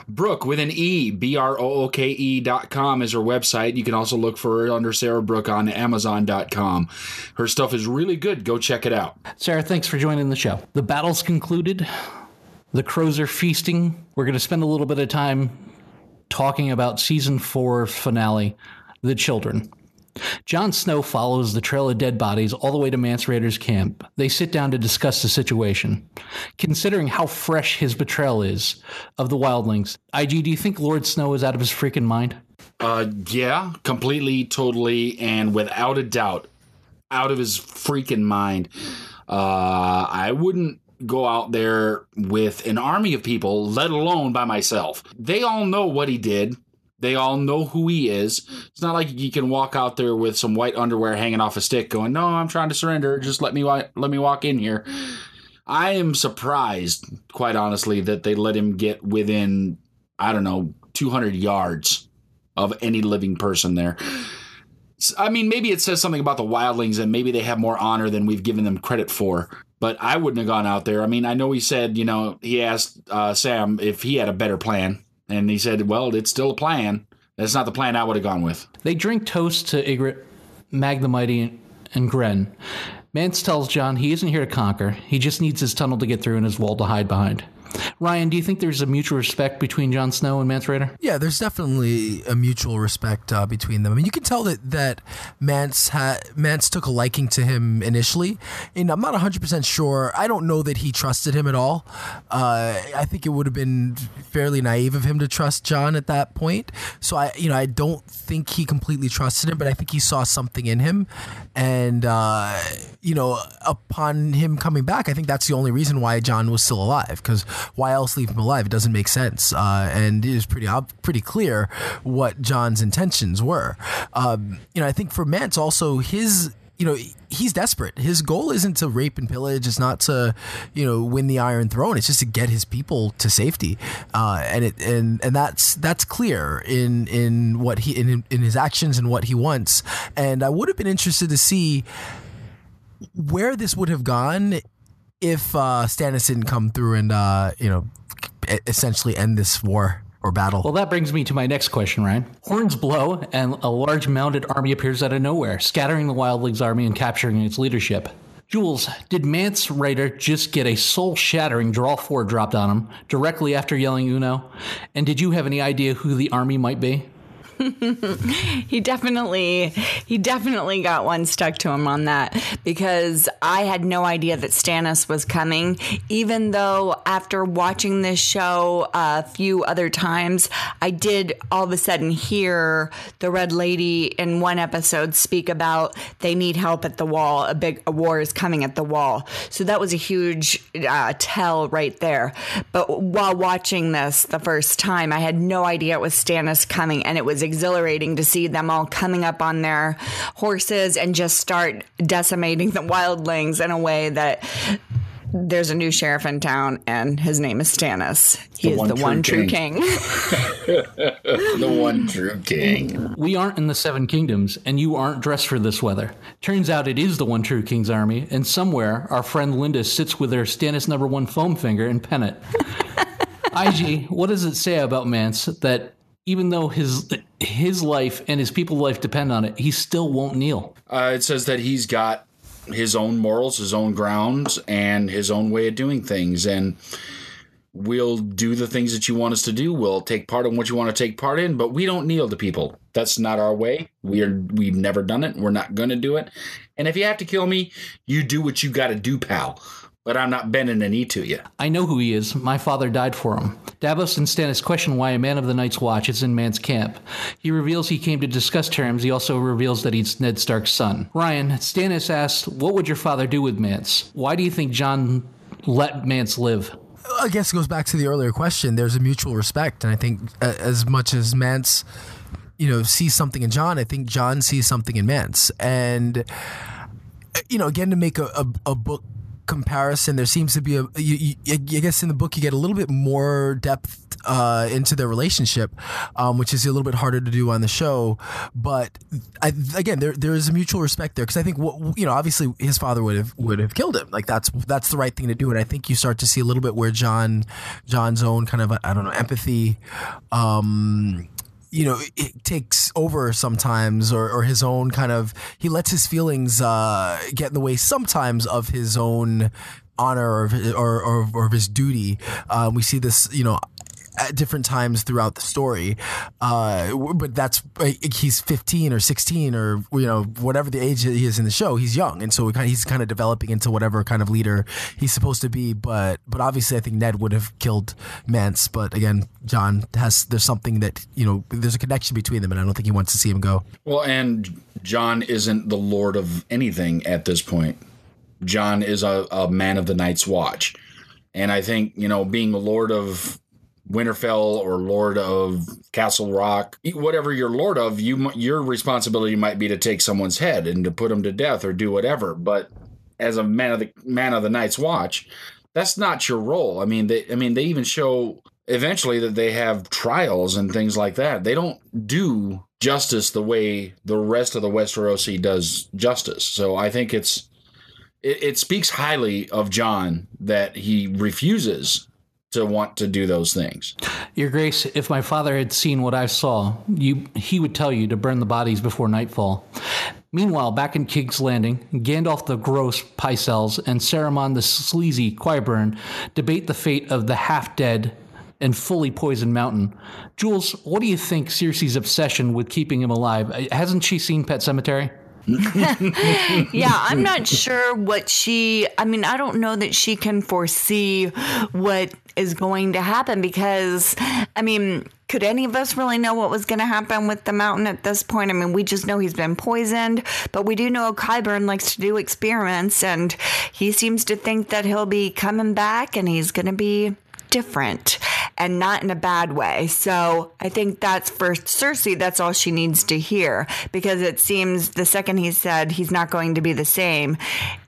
Brooke with an E, BROOKE.com is her website. You can also look for her under Sara Brooke on Amazon.com. Her stuff is really good. Go check it out. Sarah, thanks for joining the show. The battle's concluded. The crows are feasting. We're going to spend a little bit of time talking about season 4 finale, The Children. Jon Snow follows the trail of dead bodies all the way to Mance Rayder's camp. They sit down to discuss the situation. Considering how fresh his betrayal is of the wildlings, IG, do you think Lord Snow is out of his freaking mind? Yeah, completely, totally, and without a doubt, out of his freaking mind. I wouldn't go out there with an army of people, let alone by myself. They all know what he did. They all know who he is. It's not like you can walk out there with some white underwear hanging off a stick going, no, I'm trying to surrender. Just let me walk in here. I am surprised, quite honestly, that they let him get within, 200 yards of any living person there. I mean, maybe it says something about the wildlings and maybe they have more honor than we've given them credit for. But I wouldn't have gone out there. I mean, I know he said, he asked Sam if he had a better plan. And he said, well, it's still a plan. That's not the plan I would have gone with. They drink toast to Ygritte, Mag the Mighty, and Gren. Mance tells Jon he isn't here to conquer. He just needs his tunnel to get through and his wall to hide behind. Ryan, do you think there's a mutual respect between Jon Snow and Mance Rayder? Yeah, there's definitely a mutual respect between them. I mean, you can tell that Mance took a liking to him initially, and I'm not 100% sure. I don't know that he trusted him at all. I think it would have been fairly naive of him to trust Jon at that point. So I don't think he completely trusted him, but I think he saw something in him, and upon him coming back, I think that's the only reason why Jon was still alive, because why else leave him alive? It doesn't make sense. And it is pretty clear what Jon's intentions were. I think for Mance also, he's desperate. His goal isn't to rape and pillage. It's not to, win the Iron Throne. It's just to get his people to safety. And that's clear in what in his actions and what he wants. And I would have been interested to see where this would have gone if Stannis didn't come through and essentially end this war. or battle. Well, that brings me to my next question, Ryan. Horns blow, and a large mounted army appears out of nowhere, scattering the Wildlings army and capturing its leadership. Jules, did Mance Rider just get a soul-shattering draw 4 dropped on him directly after yelling Uno? And did you have any idea who the army might be? He definitely got one stuck to him on that, because I had no idea that Stannis was coming, even though after watching this show a few other times, I did all of a sudden hear the Red Lady in one episode speak about they need help at the wall. A war is coming at the wall. So that was a huge tell right there. But while watching this the first time, I had no idea it was Stannis coming, and it was exhilarating to see them all coming up on their horses and just start decimating the wildlings in a way that there's a new sheriff in town and his name is Stannis. He is the one true king. The one true king. We aren't in the Seven Kingdoms, and you aren't dressed for this weather. Turns out it is the one true king's army, and somewhere our friend Linda sits with her Stannis #1 foam finger and pennant. IG, what does it say about Mance that even though his life and his people's life depend on it, he still won't kneel? It says that he's got his own morals, his own grounds, and his own way of doing things. And we'll do the things that you want us to do. We'll take part in what you want to take part in, but we don't kneel to people. That's not our way. We've never done it. We're not going to do it. And if you have to kill me, you do what you got to do, pal. But I'm not bending a knee to you. I know who he is. My father died for him. Davos and Stannis question why a man of the Night's Watch is in Mance's camp. He reveals he came to discuss terms. He also reveals that he's Ned Stark's son. Ryan, Stannis asked, what would your father do with Mance? Why do you think Jon let Mance live? I guess it goes back to the earlier question. There's a mutual respect. And I think as much as Mance, sees something in Jon, I think Jon sees something in Mance. And, again, to make a book comparison, there seems to be I guess in the book you get a little bit more depth into their relationship, which is a little bit harder to do on the show. But again, there is a mutual respect there, because I think obviously his father would have killed him. Like that's the right thing to do, and I think you start to see a little bit where Jon's own kind of empathy. It takes over sometimes, or his own kind of, he lets his feelings get in the way sometimes of his own honor or of his duty. We see this, at different times throughout the story. But that's, he's 15 or 16 or, whatever the age he is in the show, he's young. And so he's kind of developing into whatever kind of leader he's supposed to be. But obviously I think Ned would have killed Mance. But again, Jon there's something that, there's a connection between them, and I don't think he wants to see him go. Well, and Jon isn't the lord of anything at this point. Jon is a man of the Night's Watch. And I think, being a lord of Winterfell or lord of Castle Rock, whatever you're lord of, your responsibility might be to take someone's head and to put them to death or do whatever. But as a man of the Night's Watch, that's not your role. I mean, they even show eventually that they have trials and things like that. They don't do justice the way the rest of the Westerosi does justice. So I think it speaks highly of Jon that he refuses to want to do those things. Your Grace, if my father had seen what I saw, he would tell you to burn the bodies before nightfall. Meanwhile, back in King's Landing, Gandalf the gross Pycelles and Saruman the sleazy Qyburn debate the fate of the half-dead and fully poisoned Mountain. Jules, what do you think Cersei's obsession with keeping him alive? Hasn't she seen Pet Sematary? Yeah, I'm not sure I don't know that she can foresee what is going to happen, because, could any of us really know what was going to happen with the Mountain at this point? We just know he's been poisoned, but we do know Qyburn likes to do experiments, and he seems to think that he'll be coming back and he's going to be different, and not in a bad way. So I think that's for Cersei, that's all she needs to hear, because it seems the second he said he's not going to be the same,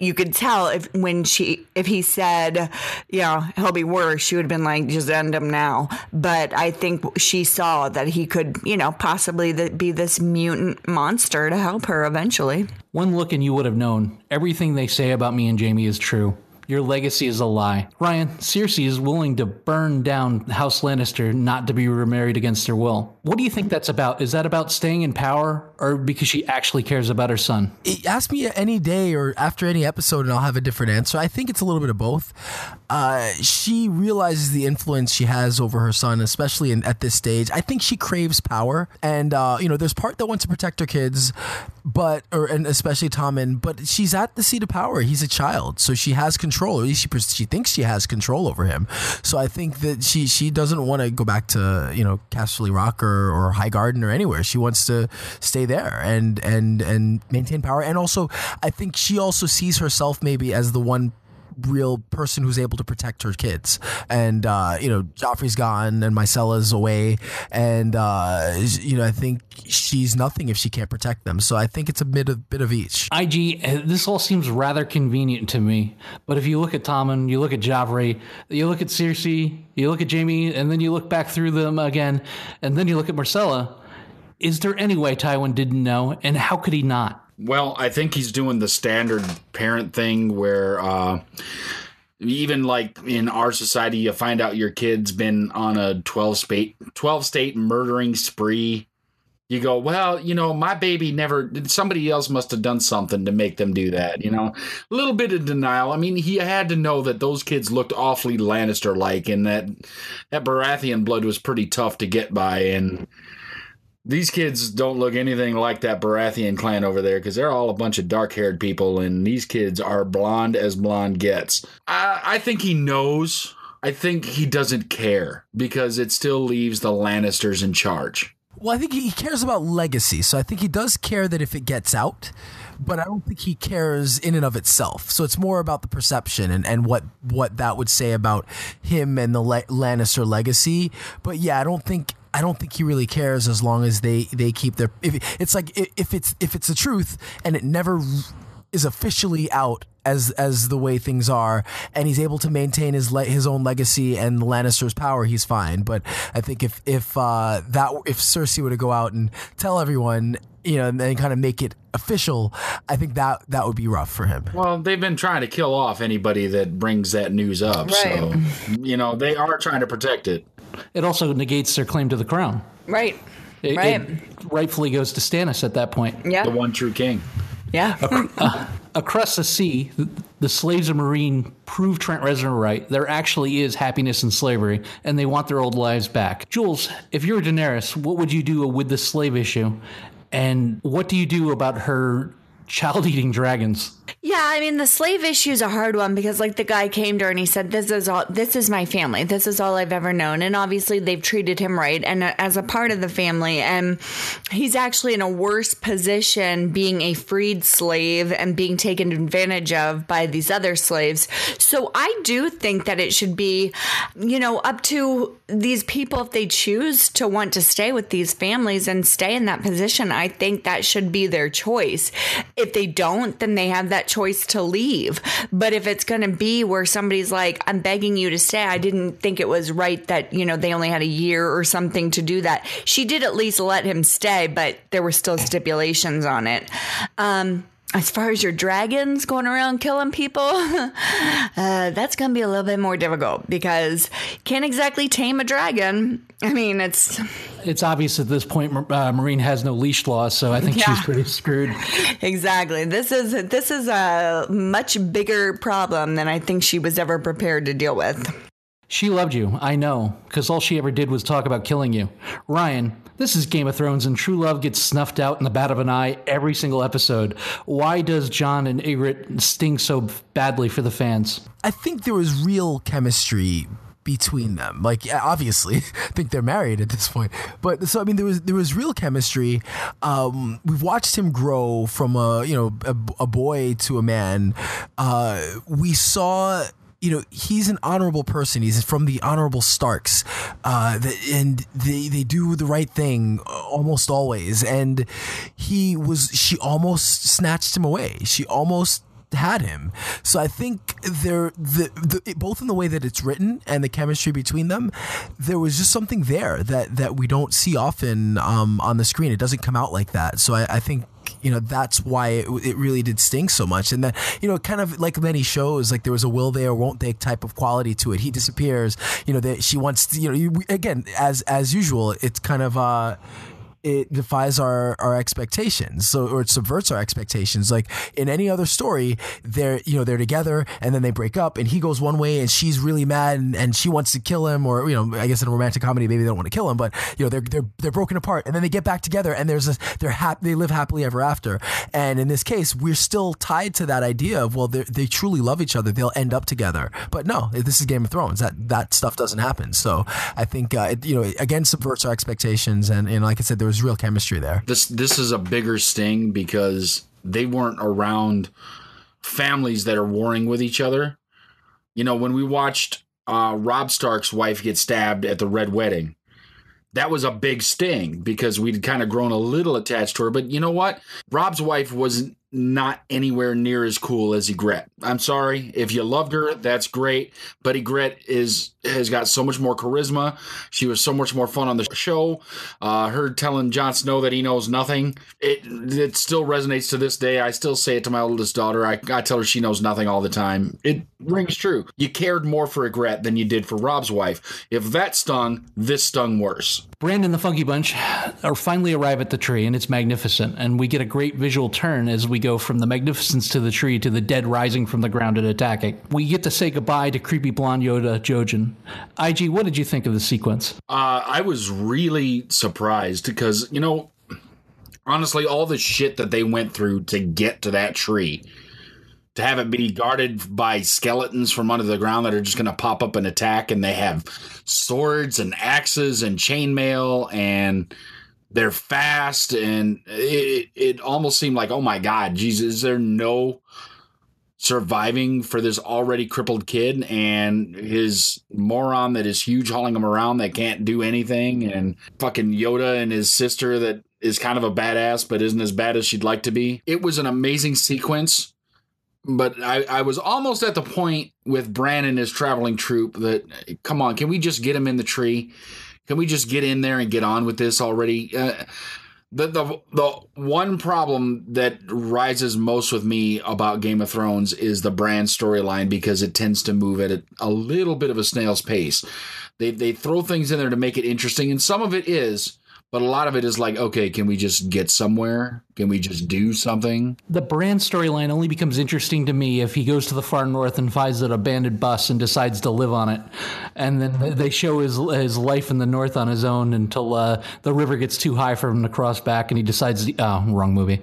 you could tell if he said, he'll be worse, she would have been like, just end him now. But I think she saw that he could, possibly be this mutant monster to help her eventually. One look and you would have known. Everything they say about me and Jaime is true. Your legacy is a lie. Ryan, Cersei is willing to burn down House Lannister not to be remarried against her will. What do you think that's about? Is that about staying in power or because she actually cares about her son? Ask me any day or after any episode and I'll have a different answer. I think it's a little bit of both. She realizes the influence she has over her son, especially at this stage. I think she craves power. And, there's part that wants to protect her kids, and especially Tommen, but she's at the seat of power. He's a child. So she has control. At least she thinks she has control over him. So I think that she doesn't want to go back to, Casterly Rock or High Garden or anywhere. She wants to stay there and maintain power. And also, I think she also sees herself maybe as the one real person who's able to protect her kids. And, Joffrey's gone and Mycella's away. And, I think she's nothing if she can't protect them. So I think it's a bit of each. IG, this all seems rather convenient to me. But if you look at Tommen, you look at Joffrey, you look at Cersei, you look at Jaime, and then you look back through them again, and then you look at Myrcella. Is there any way Tywin didn't know? And how could he not? Well, I think he's doing the standard parent thing where even like in our society, you find out your kid's been on a 12-state murdering spree. You go, well, my baby somebody else must have done something to make them do that. A little bit of denial. I mean, he had to know that those kids looked awfully Lannister-like and that Baratheon blood was pretty tough to get by. And these kids don't look anything like that Baratheon clan over there because they're all a bunch of dark-haired people, and these kids are blonde as blonde gets. I think he knows. I think he doesn't care because it still leaves the Lannisters in charge. Well, I think he cares about legacy, so I think he does care that if it gets out, but I don't think he cares in and of itself. So it's more about the perception and what that would say about him and the Lannister legacy. But yeah, I don't think he really cares as long as they keep their. If it's the truth and it never is officially out as the way things are, and he's able to maintain his own legacy and the Lannister's power, he's fine. But I think if Cersei were to go out and tell everyone, and kind of make it official, I think that would be rough for him. Well, they've been trying to kill off anybody that brings that news up. Right. So, they are trying to protect it. It also negates their claim to the crown. Right. It rightfully goes to Stannis at that point. Yeah. The one true king. Yeah. Across the sea, the slaves of Meereen prove Trent Reznor right. There actually is happiness in slavery, and they want their old lives back. Jules, if you were Daenerys, what would you do with the slave issue? And what do you do about her child-eating dragons? Yeah, I mean, the slave issue is a hard one because, the guy came to her and he said, this is my family. This is all I've ever known. And obviously, they've treated him right and as a part of the family. And he's actually in a worse position being a freed slave and being taken advantage of by these other slaves. So I do think that it should be, up to these people if they choose to want to stay with these families and stay in that position. I think that should be their choice. If they don't, then they have that choice to leave. But if it's going to be where somebody's like, I'm begging you to stay, I didn't think it was right that, they only had a year or something to do that. She did at least let him stay, but there were still stipulations on it. As far as your dragons going around killing people, that's going to be a little bit more difficult because you can't exactly tame a dragon. I mean, it's obvious at this point Meereen has no leash law, so I think she's pretty screwed. Exactly. This is a much bigger problem than I think she was ever prepared to deal with. She loved you, I know, because all she ever did was talk about killing you. Ryan, this is Game of Thrones, and true love gets snuffed out in the bat of an eye every single episode. Why does Jon and Ygritte sting so badly for the fans? I think there was real chemistry between them. Obviously, I think they're married at this point. But so, I mean, there was real chemistry. We've watched him grow from a boy to a man. We saw. He's an honorable person. He's from the honorable Starks, and they do the right thing almost always. And she almost snatched him away. She almost had him. So I think both in the way that it's written and the chemistry between them, there was just something there that we don't see often on the screen. It doesn't come out like that. So I think that's why it really did sting so much. And then, kind of like many shows, like there was a will they or won't they type of quality to it. He disappears, that she wants to, again, as usual, it's kind of, it defies our expectations, or it subverts our expectations. Like in any other story, they're together and then they break up, and he goes one way and she's really mad and she wants to kill him, or I guess in a romantic comedy maybe they don't want to kill him, but they're broken apart and then they get back together and they live happily ever after. And in this case, we're still tied to that idea of, well, they truly love each other, they'll end up together. But no, this is Game of Thrones. That stuff doesn't happen. So I think it again subverts our expectations, and like I said, there was real chemistry there. This is a bigger sting because they weren't around families that are warring with each other. When we watched Robb Stark's wife get stabbed at the Red Wedding, that was a big sting because we'd kind of grown a little attached to her. But you know what? Robb's wife was not anywhere near as cool as Ygritte. I'm sorry. If you loved her, that's great. But Ygritte has got so much more charisma. She was so much more fun on the show. Her telling Jon Snow that he knows nothing, it still resonates to this day. I still say it to my oldest daughter. I tell her she knows nothing all the time. It rings true. You cared more for Ygritte than you did for Robb's wife. If that stung, this stung worse. Brand and the Funky Bunch finally arrive at the tree, and it's magnificent. And we get a great visual turn as we go from the magnificence to the tree to the dead rising from the ground and attacking. We get to say goodbye to creepy blonde Yoda Jojen. IG, what did you think of the sequence? I was really surprised because, honestly, all the shit that they went through to get to that tree, to have it be guarded by skeletons from under the ground that are just going to pop up and attack, and they have swords and axes and chainmail, and they're fast, and it almost seemed like, oh my God, Jesus, is there no surviving for this already crippled kid and his moron that is huge hauling him around that can't do anything, and fucking Yoda and his sister that is kind of a badass but isn't as bad as she'd like to be. It was an amazing sequence. But I was almost at the point with Bran and his traveling troupe that, come on, can we just get him in the tree? Can we just get in there and get on with this already? The one problem that rises most with me about Game of Thrones is the Bran storyline, because it tends to move at a little bit of a snail's pace. They throw things in there to make it interesting, and some of it is, but a lot of it is like, okay, can we just get somewhere? Can we just do something? The Bran storyline only becomes interesting to me if he goes to the far north and finds an abandoned bus and decides to live on it. And then they show his life in the north on his own until the river gets too high for him to cross back and he decides to... Oh, wrong movie.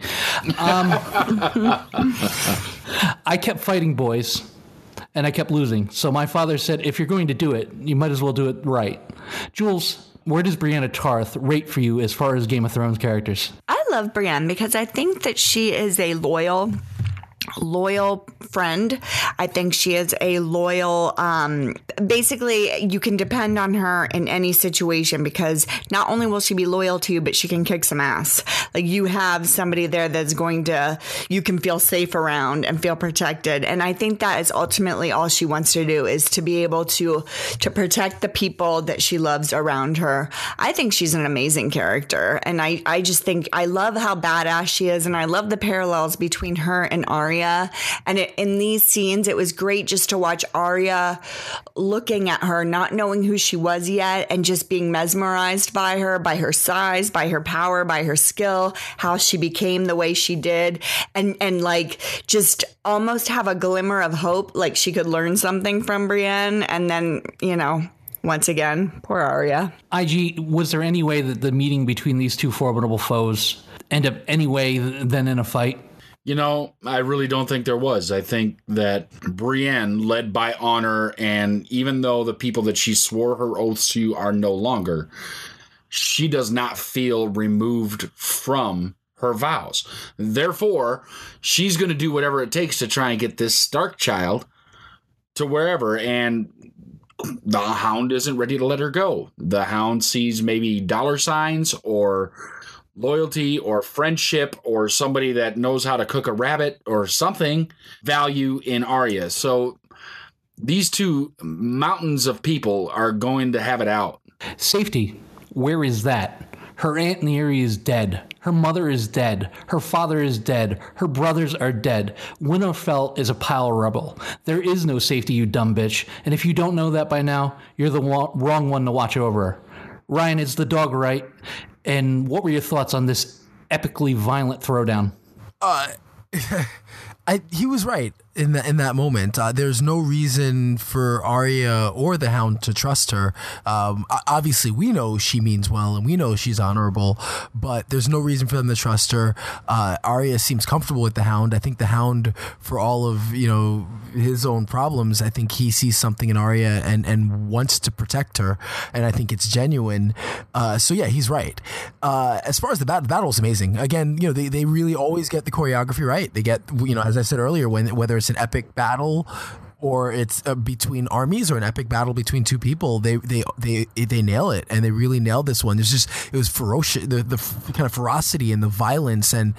I kept fighting boys, and I kept losing. So my father said, if you're going to do it, you might as well do it right. Jules, where does Brienne Tarth rate for you as far as Game of Thrones characters? I love Brienne because I think that she is a loyal friend. I think she is a loyal, basically you can depend on her in any situation, because not only will she be loyal to you, but she can kick some ass. Like, you have somebody there that's you can feel safe around and feel protected. And I think that is ultimately all she wants to do, is to be able to protect the people that she loves around her. I think she's an amazing character. And I just think I love how badass she is. And I love the parallels between her and Arya. And in these scenes, it was great just to watch Arya looking at her, not knowing who she was yet, and just being mesmerized by her size, by her power, by her skill, how she became the way she did, and like just almost have a glimmer of hope, like she could learn something from Brienne. And then, once again, poor Arya. IG, was there any way that the meeting between these two formidable foes end up any way than in a fight? I really don't think there was. I think that Brienne led by honor, and even though the people that she swore her oaths to are no longer, she does not feel removed from her vows. Therefore, she's going to do whatever it takes to try and get this Stark child to wherever, and the Hound isn't ready to let her go. The Hound sees maybe dollar signs or loyalty or friendship or somebody that knows how to cook a rabbit or something value in Arya. So these two mountains of people are going to have it out. Safety, where is that? Her Aunt Neri is dead. Her mother is dead. Her father is dead. Her brothers are dead. Winterfell is a pile of rubble. There is no safety, you dumb bitch. And if you don't know that by now, you're the wrong one to watch over her. Ryan, is the dog right? And what were your thoughts on this epically violent throwdown? He was right in that moment. There's no reason for Arya or the Hound to trust her. Obviously, we know she means well and we know she's honorable, but there's no reason for them to trust her. Arya seems comfortable with the Hound. I think the Hound, for all of his own problems, I think he sees something in Arya and wants to protect her, and I think it's genuine. So yeah, he's right. As far as the battle's amazing. Again, they really always get the choreography right. They get, as I said earlier, whether it's an epic battle or it's between armies or an epic battle between two people, they nail it, and they really nailed this one. It was ferocious, the kind of ferocity and the violence, and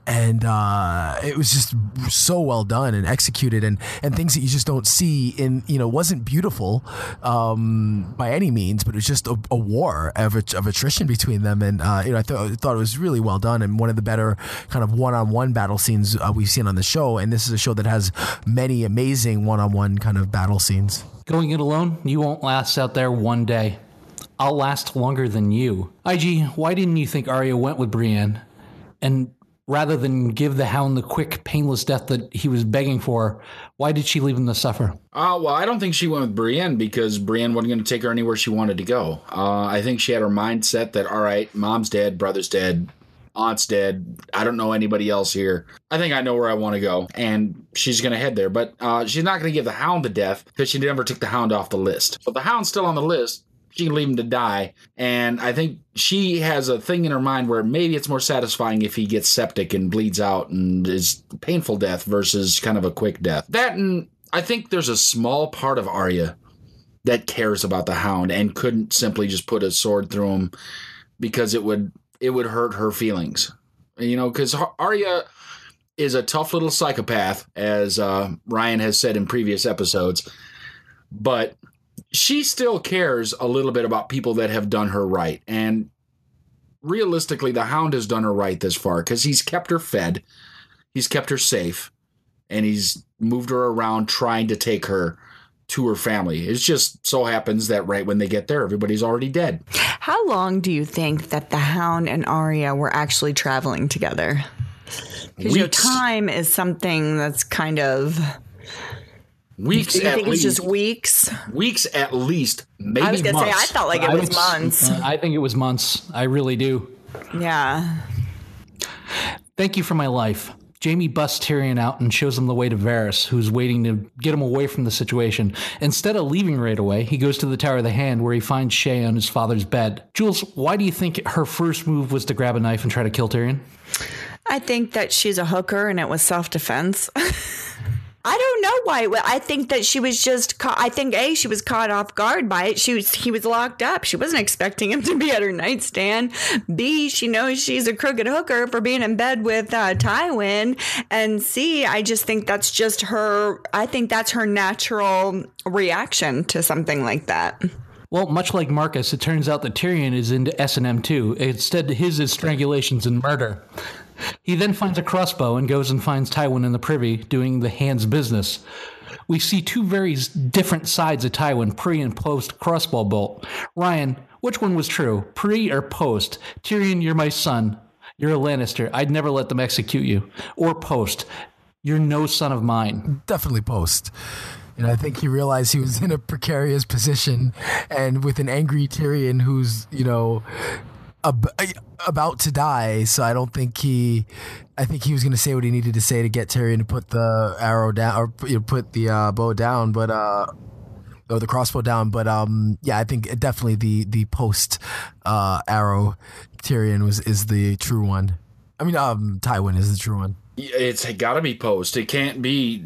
it was just so well done and executed, and things that you just don't see in, wasn't beautiful by any means, but it was just a war of attrition between them, and I thought it was really well done, and one of the better kind of one-on-one battle scenes we've seen on the show, and this is a show that has many amazing one-on-one kind of battle scenes. Going it alone, you won't last out there one day. I'll last longer than you. IG, why didn't you think Arya went with Brienne? And rather than give the Hound the quick, painless death that he was begging for, why did she leave him to suffer? Well, I don't think she went with Brienne because Brienne wasn't going to take her anywhere she wanted to go. I think she had her mindset that, all right, mom's dead, brother's dead, aunt's dead, I don't know anybody else here. I think I know where I want to go, and she's going to head there. But she's not going to give the Hound the death because she never took the Hound off the list. But the Hound's still on the list. She can leave him to die. And I think she has a thing in her mind where maybe it's more satisfying if he gets septic and bleeds out and is painful death versus kind of a quick death. That, and I think there's a small part of Arya that cares about the Hound and couldn't simply just put a sword through him because it would hurt her feelings. Because Arya is a tough little psychopath, as Ryan has said in previous episodes, but she still cares a little bit about people that have done her right. And realistically, the Hound has done her right this far because he's kept her fed, he's kept her safe, and he's moved her around trying to take her to her family. It just so happens that right when they get there, everybody's already dead. How long do you think that the Hound and Arya were actually traveling together? Because time is something that's kind of... Weeks do you at think least. It's just weeks? Weeks at least, maybe months. I was going to say, I felt like it was months. I think it was months. I really do. Yeah. Thank you for my life. Jaime busts Tyrion out and shows him the way to Varys, who's waiting to get him away from the situation. Instead of leaving right away, he goes to the Tower of the Hand, where he finds Shay on his father's bed. Jules, why do you think her first move was to grab a knife and try to kill Tyrion? I think that she's a hooker and it was self-defense. I don't know why. I think that she was just I think A, she was caught off guard by it. He was locked up. She wasn't expecting him to be at her nightstand. B, she knows she's a crooked hooker for being in bed with Tywin. And C, I just think that's just her. I think that's her natural reaction to something like that. Well, much like Marcus, it turns out that Tyrion is into S&M too. Instead, his is strangulations and murder. He then finds a crossbow and goes and finds Tywin in the privy doing the Hand's business. We see two very different sides of Tywin, pre and post crossbow bolt. Ryan, which one was true, pre or post? Tyrion, you're my son. You're a Lannister. I'd never let them execute you. Or post, you're no son of mine. Definitely post. I think he realized he was in a precarious position, and with an angry Tyrion who's, about to die. So I think he was going to say what he needed to say to get Tyrion to put the arrow down, or put the bow down, but or the crossbow down. But yeah, I think definitely the post arrow Tyrion is the true one. I mean, Tywin is the true one. It's got to be post. It can't be,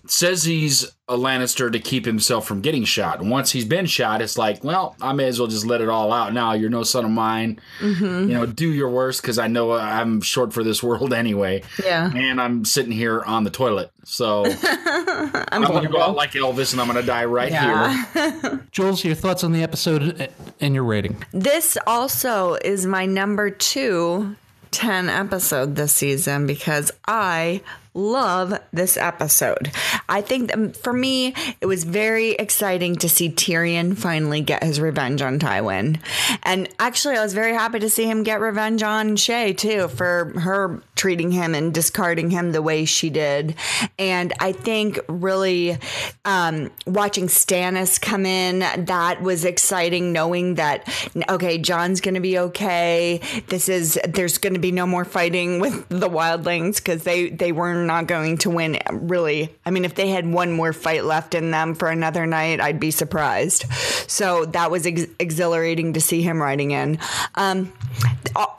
says he's a Lannister to keep himself from getting shot. And once he's been shot, it's like, well, I may as well just let it all out now. You're no son of mine. Do your worst, because I know I'm short for this world anyway. Yeah. And I'm sitting here on the toilet. So I'm going to go out like Elvis, and I'm going to die right here. Jules, your thoughts on the episode and your rating? This also is my number 210 episode this season because I love this episode. I think that for me, it was very exciting to see Tyrion finally get his revenge on Tywin. And actually, I was very happy to see him get revenge on Shay, too, for her treating him and discarding him the way she did. And I think really watching Stannis come in, that was exciting, knowing that, okay, Jon's going to be okay. There's going to be no more fighting with the wildlings because they were not going to win, really. I mean, if they had one more fight left in them for another night, I'd be surprised. So that was exhilarating to see him riding in.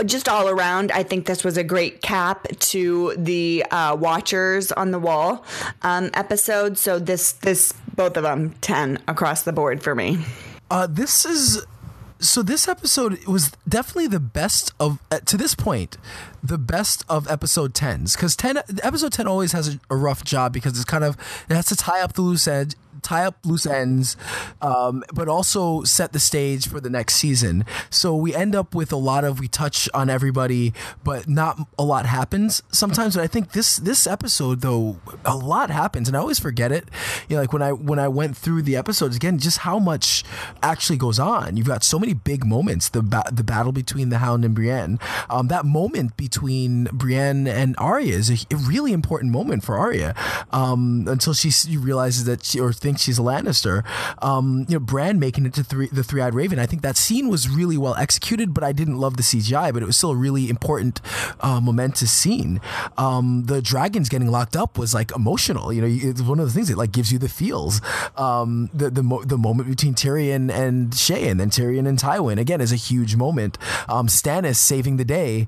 Just all around, I think this was a great cap to the Watchers on the Wall episode. So this both of them 10 across the board for me. So this episode was definitely the best of, to this point, the best of episode 10s, because episode 10 always has a rough job because it has to tie up loose ends, but also set the stage for the next season. So we end up with we touch on everybody, but not a lot happens sometimes. But I think this episode, though, a lot happens, and I always forget it. Like when I went through the episodes again, just how much actually goes on. You've got so many big moments. The battle between the Hound and Brienne. That moment between Brienne and Arya is a really important moment for Arya, until she realizes that thinks she's a Lannister. Bran making it to the Three-Eyed Raven. I think that scene was really well executed, but I didn't love the CGI, but it was still a really important momentous scene. The dragons getting locked up was like emotional. It's one of the things that gives you the feels. The moment between Tyrion and Shay, and then Tyrion and Tywin, again, is a huge moment. Stannis saving the day,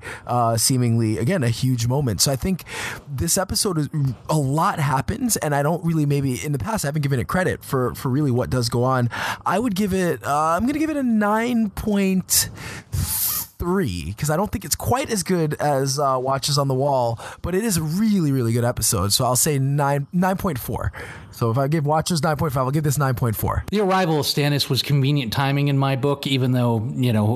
seemingly, again, a huge moment. So I think this episode is a lot happens, and I don't really, maybe in the past I haven't given it credit for really what does go on. I would give it I'm gonna give it a 9.3 because I don't think it's quite as good as Watches on the Wall, but it is a really, really good episode. So I'll say 9.4. So if I give Watchers 9.5, I'll give this 9.4. The arrival of Stannis was convenient timing in my book, even though,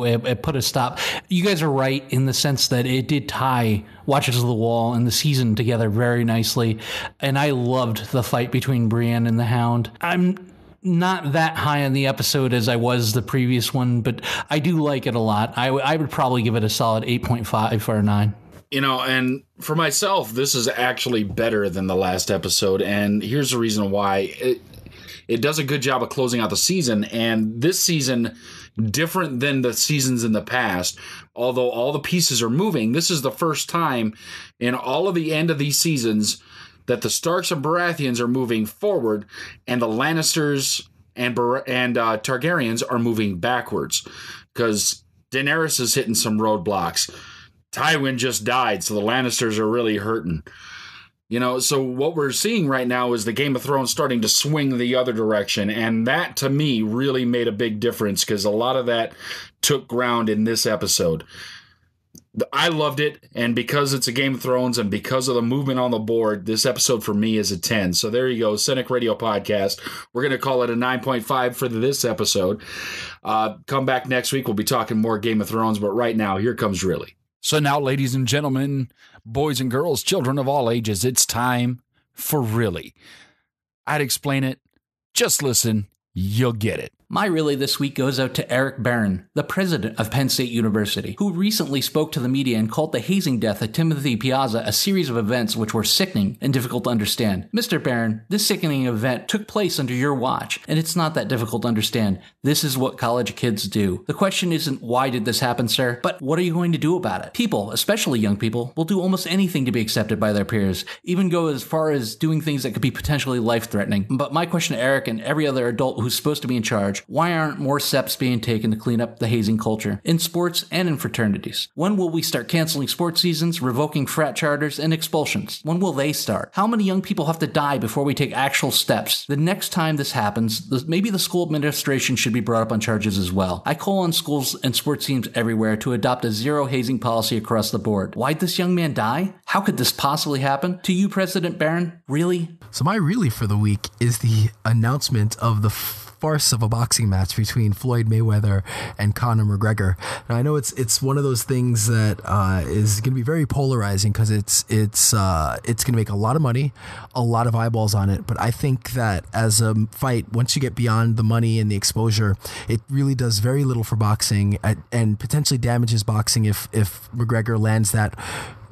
it put a stop. You guys are right in the sense that it did tie Watchers of the Wall and the season together very nicely. And I loved the fight between Brienne and the Hound. I'm not that high on the episode as I was the previous one, but I do like it a lot. I would probably give it a solid 8.5 or a 9. And for myself, this is actually better than the last episode. And here's the reason why. It does a good job of closing out the season. And this season, different than the seasons in the past, although all the pieces are moving, this is the first time in all of the end of these seasons that the Starks and Baratheons are moving forward and the Lannisters and Targaryens are moving backwards. Because Daenerys is hitting some roadblocks. Tywin just died, so the Lannisters are really hurting. So what we're seeing right now is the Game of Thrones starting to swing the other direction, and that, to me, really made a big difference, because a lot of that took ground in this episode. I loved it, and because it's a Game of Thrones and because of the movement on the board, this episode for me is a 10. So there you go, Cynic Radio Podcast. We're going to call it a 9.5 for this episode. Come back next week. We'll be talking more Game of Thrones, but right now, here comes Really. So now, ladies and gentlemen, boys and girls, children of all ages, it's time for Really. I'd explain it. Just listen. You'll get it. My Really this week goes out to Eric Barron, the president of Penn State University, who recently spoke to the media and called the hazing death of Timothy Piazza a series of events which were sickening and difficult to understand. Mr. Barron, this sickening event took place under your watch, and it's not that difficult to understand. This is what college kids do. The question isn't why did this happen, sir, but what are you going to do about it? People, especially young people, will do almost anything to be accepted by their peers, even go as far as doing things that could be potentially life-threatening. But my question to Eric and every other adult who's supposed to be in charge, charge? Why aren't more steps being taken to clean up the hazing culture in sports and in fraternities? When will we start canceling sports seasons, revoking frat charters, and expulsions? When will they start? How many young people have to die before we take actual steps? The next time this happens, maybe the school administration should be brought up on charges as well. I call on schools and sports teams everywhere to adopt a zero hazing policy across the board. Why'd this young man die? How could this possibly happen? To you, President Barron? Really? So my really for the week is the announcement of the farce of a boxing match between Floyd Mayweather and Conor McGregor. Now I know it's one of those things that is going to be very polarizing because it's going to make a lot of money, a lot of eyeballs on it. But I think that as a fight, once you get beyond the money and the exposure, it really does very little for boxing and potentially damages boxing if McGregor lands that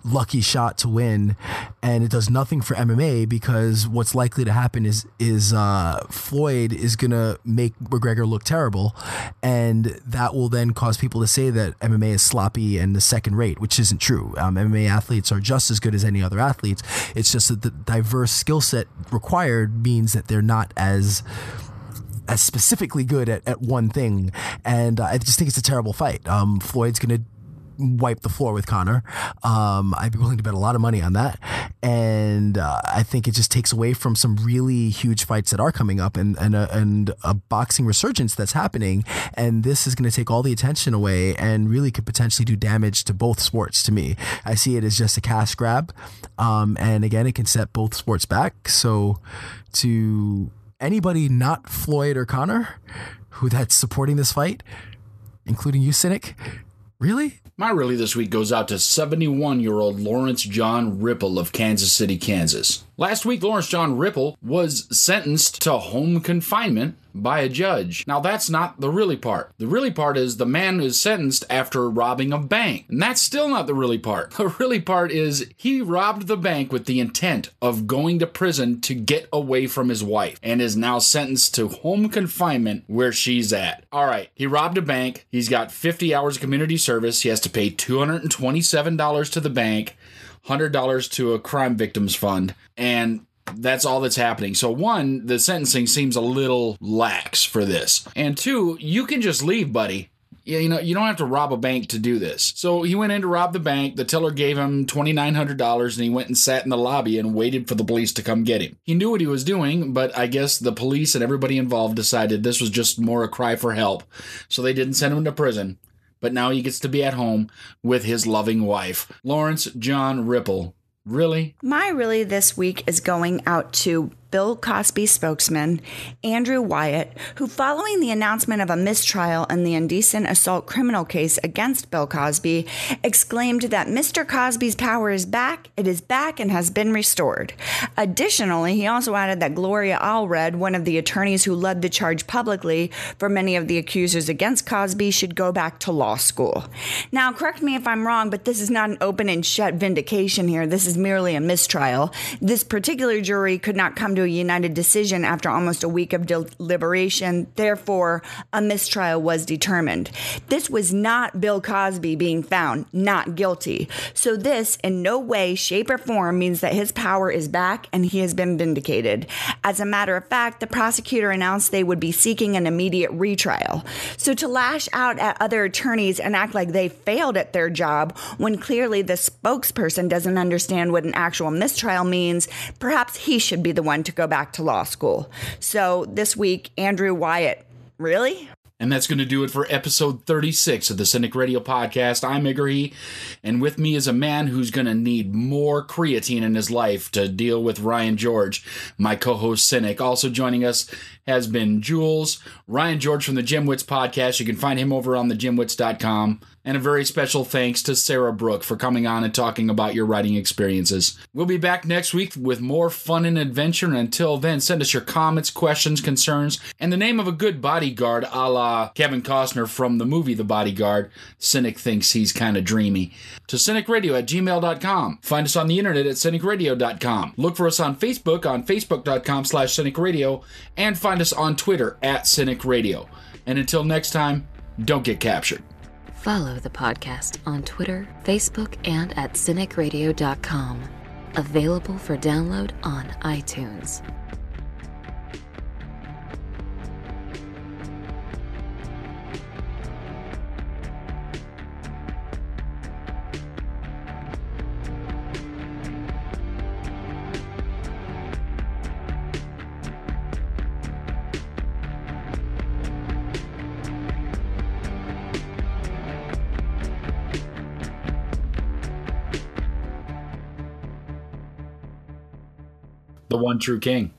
lucky shot to win, and it does nothing for MMA because what's likely to happen is Floyd is gonna make McGregor look terrible, and that will then cause people to say that MMA is sloppy and the second rate, which isn't true. MMA athletes are just as good as any other athletes. It's just that the diverse skill set required means that they're not as specifically good at one thing, and I just think it's a terrible fight. Floyd's gonna wipe the floor with Conor. I'd be willing to bet a lot of money on that. And I think it just takes away from some really huge fights that are coming up and a boxing resurgence that's happening. And this is going to take all the attention away and really could potentially do damage to both sports to me. I see it as just a cash grab. And again, it can set both sports back. So to anybody not Floyd or Conor who that's supporting this fight, including you, Cynic, really? My really this week goes out to 71-year-old Lawrence John Ripple of Kansas City, Kansas. Last week, Lawrence John Ripple was sentenced to home confinement by a judge. Now, that's not the really part. The really part is the man is sentenced after robbing a bank. And that's still not the really part. The really part is he robbed the bank with the intent of going to prison to get away from his wife and is now sentenced to home confinement where she's at. All right, he robbed a bank. He's got 50 hours of community service. He has to pay $227 to the bank, $100 to a crime victims fund, and that's all that's happening. So one, the sentencing seems a little lax for this. And two, you can just leave, buddy. You know, you don't have to rob a bank to do this. So he went in to rob the bank. The teller gave him $2,900 and he went and sat in the lobby and waited for the police to come get him. He knew what he was doing, but I guess the police and everybody involved decided this was just more a cry for help. So they didn't send him to prison. But now he gets to be at home with his loving wife. Lawrence John Ripple. Really? My really this week is going out to Bill Cosby spokesman Andrew Wyatt, who, following the announcement of a mistrial in the indecent assault criminal case against Bill Cosby, exclaimed that Mr. Cosby's power is back, it is back, and has been restored. Additionally, he also added that Gloria Allred, one of the attorneys who led the charge publicly for many of the accusers against Cosby, should go back to law school. Now, correct me if I'm wrong, but this is not an open and shut vindication here. This is merely a mistrial. This particular jury could not come to a united decision after almost a week of deliberation. Therefore, a mistrial was determined. This was not Bill Cosby being found not guilty. So this in no way, shape, or form means that his power is back and he has been vindicated. As a matter of fact, the prosecutor announced they would be seeking an immediate retrial. So to lash out at other attorneys and act like they failed at their job when clearly the spokesperson doesn't understand what an actual mistrial means, perhaps he should be the one to go back to law school. So this week, Andrew Wyatt, really? And that's going to do it for episode 36 of the Cynic Radio Podcast. I'm Igor, and with me is a man who's going to need more creatine in his life to deal with Ryan George, my co-host Cynic. Also joining us has been Jules, Ryan George from the Jimwits Podcast. You can find him over on thejimwits.com. And a very special thanks to Sara Brooke for coming on and talking about your writing experiences. We'll be back next week with more fun and adventure. And until then, send us your comments, questions, concerns, and the name of a good bodyguard a la Kevin Costner from the movie The Bodyguard. Cynic thinks he's kind of dreamy. To cynicradio@gmail.com. Find us on the internet at cynicradio.com. Look for us on Facebook on facebook.com/cynicradio. And find us on Twitter @cynicradio. And until next time, don't get captured. Follow the podcast on Twitter, Facebook, and at cynicradio.com. Available for download on iTunes. The one true king.